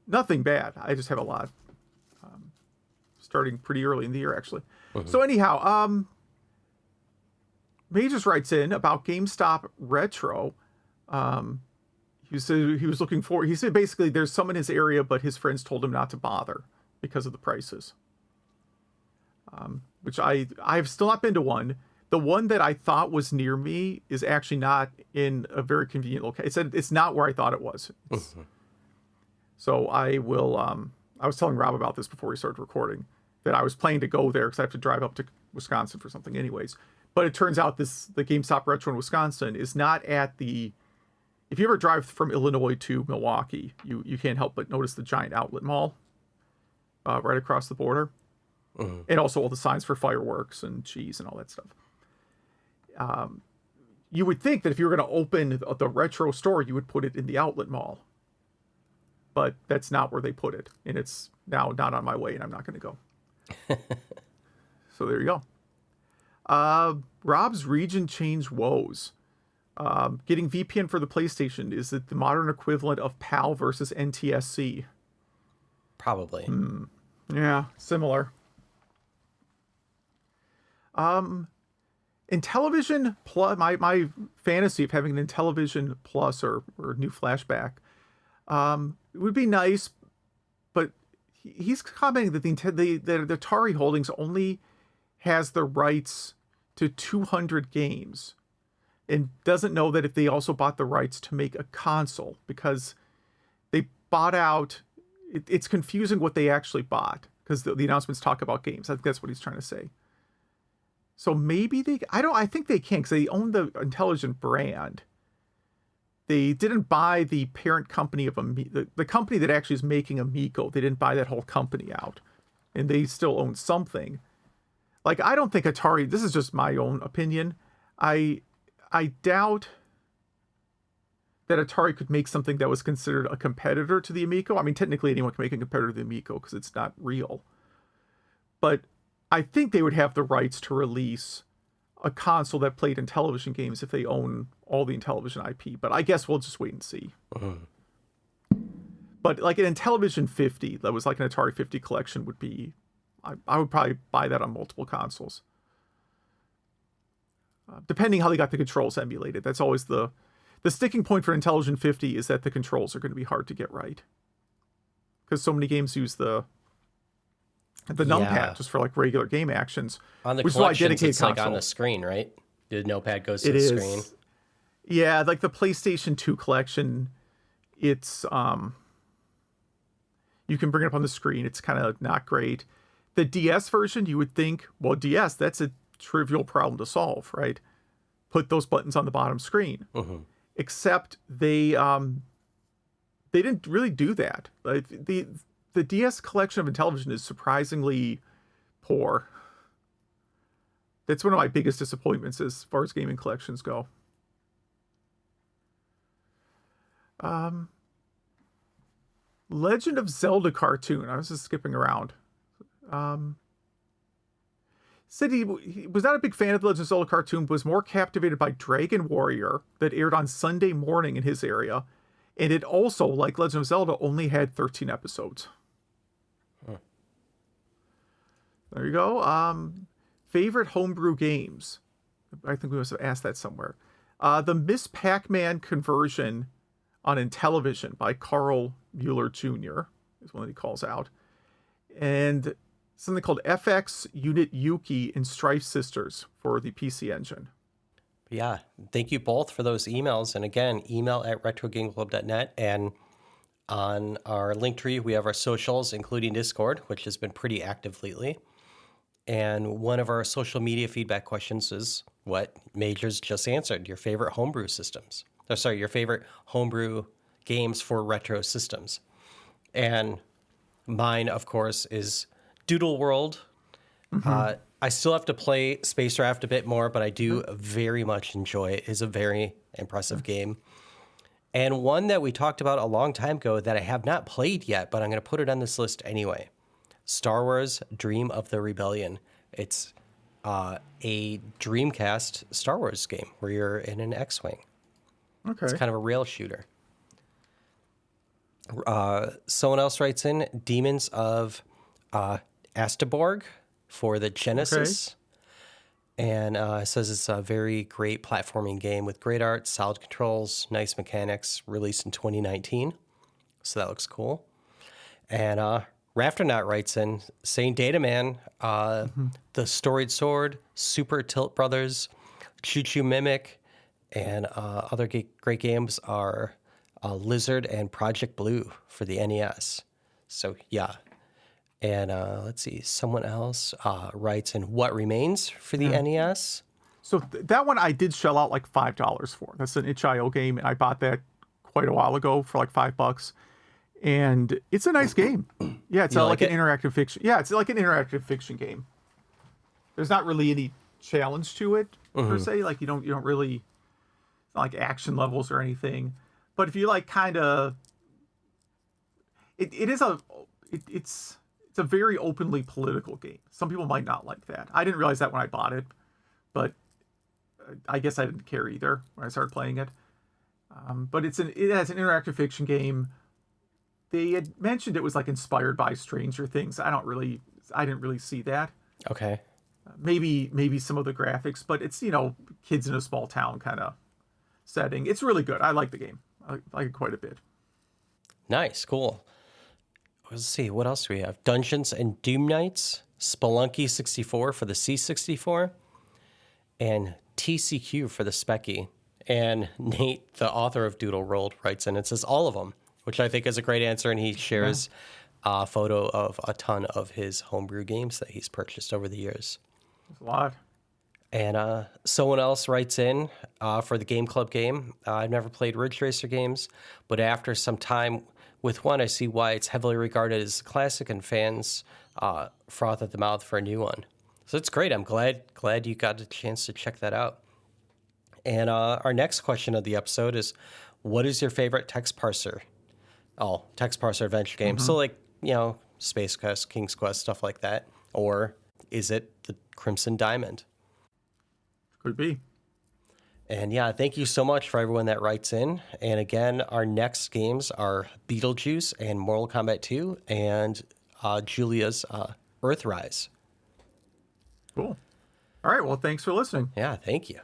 nothing bad. I just have a lot starting pretty early in the year, actually. So anyhow, May just writes in about GameStop Retro. He said he was looking for. He said basically there's some in his area, but his friends told him not to bother because of the prices. Which I've still not been to one. The one that I thought was near me is actually not in a very convenient location. It said it's not where I thought it was. So I will. I was telling Rob about this before we started recording, that I was planning to go there because I have to drive up to Wisconsin for something anyways. But it turns out the GameStop Retro in Wisconsin is not at the. If you ever drive from Illinois to Milwaukee, you can't help but notice the giant outlet mall right across the border. And also all the signs for fireworks and cheese and all that stuff. You would think that if you were going to open the retro store, you would put it in the outlet mall. But that's not where they put it. And it's now not on my way, and I'm not going to go. So there you go. Rob's region change woes. Getting VPN for the PlayStation, is it the modern equivalent of PAL versus NTSC? Probably. Yeah, similar. Intellivision Plus, my fantasy of having an Intellivision Plus or new flashback, it would be nice, but he's commenting that the Atari Holdings only has the rights to 200 games, and doesn't know that if they also bought the rights to make a console, because they bought out. It's confusing what they actually bought, because the announcements talk about games. I think that's what he's trying to say. So maybe I think they can, because they own the Intelligent brand. They didn't buy the parent company of the company that actually is making Amico. They didn't buy that whole company out, and they still own something. Like, I don't think Atari, this is just my own opinion, I doubt that Atari could make something that was considered a competitor to the Amico. I mean, technically anyone can make a competitor to the Amico because it's not real. But I think they would have the rights to release a console that played Intellivision games if they own all the Intellivision IP. But I guess we'll just wait and see. But like an Intellivision 50, that was like an Atari 50 collection, would be... I would probably buy that on multiple consoles. Depending how they got the controls emulated. That's always the sticking point for Intellivision 50, is that the controls are going to be hard to get right. Because so many games use the numpad just for like regular game actions. On the which is why I collections, dedicate it's like on the screen, right? The notepad goes to the screen. Yeah, like the PlayStation 2 collection, it's you can bring it up on the screen. It's kind of not great. The DS version, you would think, well, DS, that's a trivial problem to solve, right? Put those buttons on the bottom screen. Except they didn't really do that. Like the DS collection of Intellivision is surprisingly poor. That's one of my biggest disappointments as far as gaming collections go. Legend of Zelda cartoon. I was just skipping around. Said he was not a big fan of the Legend of Zelda cartoon, but was more captivated by Dragon Warrior that aired on Sunday morning in his area. And it also, like Legend of Zelda, only had 13 episodes. There you go. Favorite homebrew games. I think we must have asked that somewhere. The Miss Pac-Man conversion on Intellivision by Carl Mueller Jr. is one that he calls out. And something called FX Unit Yuki and Strife Sisters for the PC Engine. Yeah, thank you both for those emails. And again, email at retrogameclub.net. And on our link tree, we have our socials, including Discord, which has been pretty active lately. And one of our social media feedback questions is what Majors just answered, your favorite homebrew systems. Your favorite homebrew games for retro systems. And mine, of course, is Doodle World. I still have to play Space Raft a bit more, but I do very much enjoy it. It's a very impressive game. And one that we talked about a long time ago that I have not played yet, but I'm going to put it on this list anyway. Star Wars Dream of the Rebellion. It's a Dreamcast Star Wars game where you're in an X-Wing. Okay. It's kind of a rail shooter. Someone else writes in Demons of Astaborg for the Genesis. And says it's a very great platforming game with great art, solid controls, nice mechanics, released in 2019. So that looks cool. And Raftronaut writes in saying Dataman, the Storied Sword, Super Tilt Brothers, Choo Choo Mimic, and other great games are Lizard and Project Blue for the NES. So, yeah. And let's see, someone else writes in What Remains for the NES. So that one I did shell out like $5 for. That's an itch.io game, and I bought that quite a while ago for like $5. And it's a nice game. Yeah, it's like an interactive fiction. Yeah, it's like an interactive fiction game. There's not really any challenge to it per se. Like you don't really, it's not like action levels or anything. But if you like kind of, it's a very openly political game. Some people might not like that. I didn't realize that when I bought it, but I guess I didn't care either when I started playing it. But it has an interactive fiction game. They had mentioned it was like inspired by Stranger Things. I didn't really see that. Okay. Maybe some of the graphics, but it's, kids in a small town kind of setting. It's really good. I like the game. I like it quite a bit. Nice. Cool. Let's see. What else do we have? Dungeons and Doom Knights, Spelunky 64 for the C64, and TCQ for the Speccy. And Nate, the author of Doodle World, writes in and says all of them, which I think is a great answer. And he shares a photo of a ton of his homebrew games that he's purchased over the years. That's a lot. And someone else writes in for the Game Club game. I've never played Ridge Racer games, but after some time with one, I see why it's heavily regarded as a classic and fans froth at the mouth for a new one. So it's great. I'm glad you got a chance to check that out. And our next question of the episode is, what is your favorite text parser? Oh, text parser adventure game. So like, Space Quest, King's Quest, stuff like that. Or is it the Crimson Diamond? Could be. And yeah, thank you so much for everyone that writes in. And again, our next games are Beetlejuice and Mortal Kombat 2 and Julia's Earthrise. Cool. All right. Well, thanks for listening. Yeah, thank you.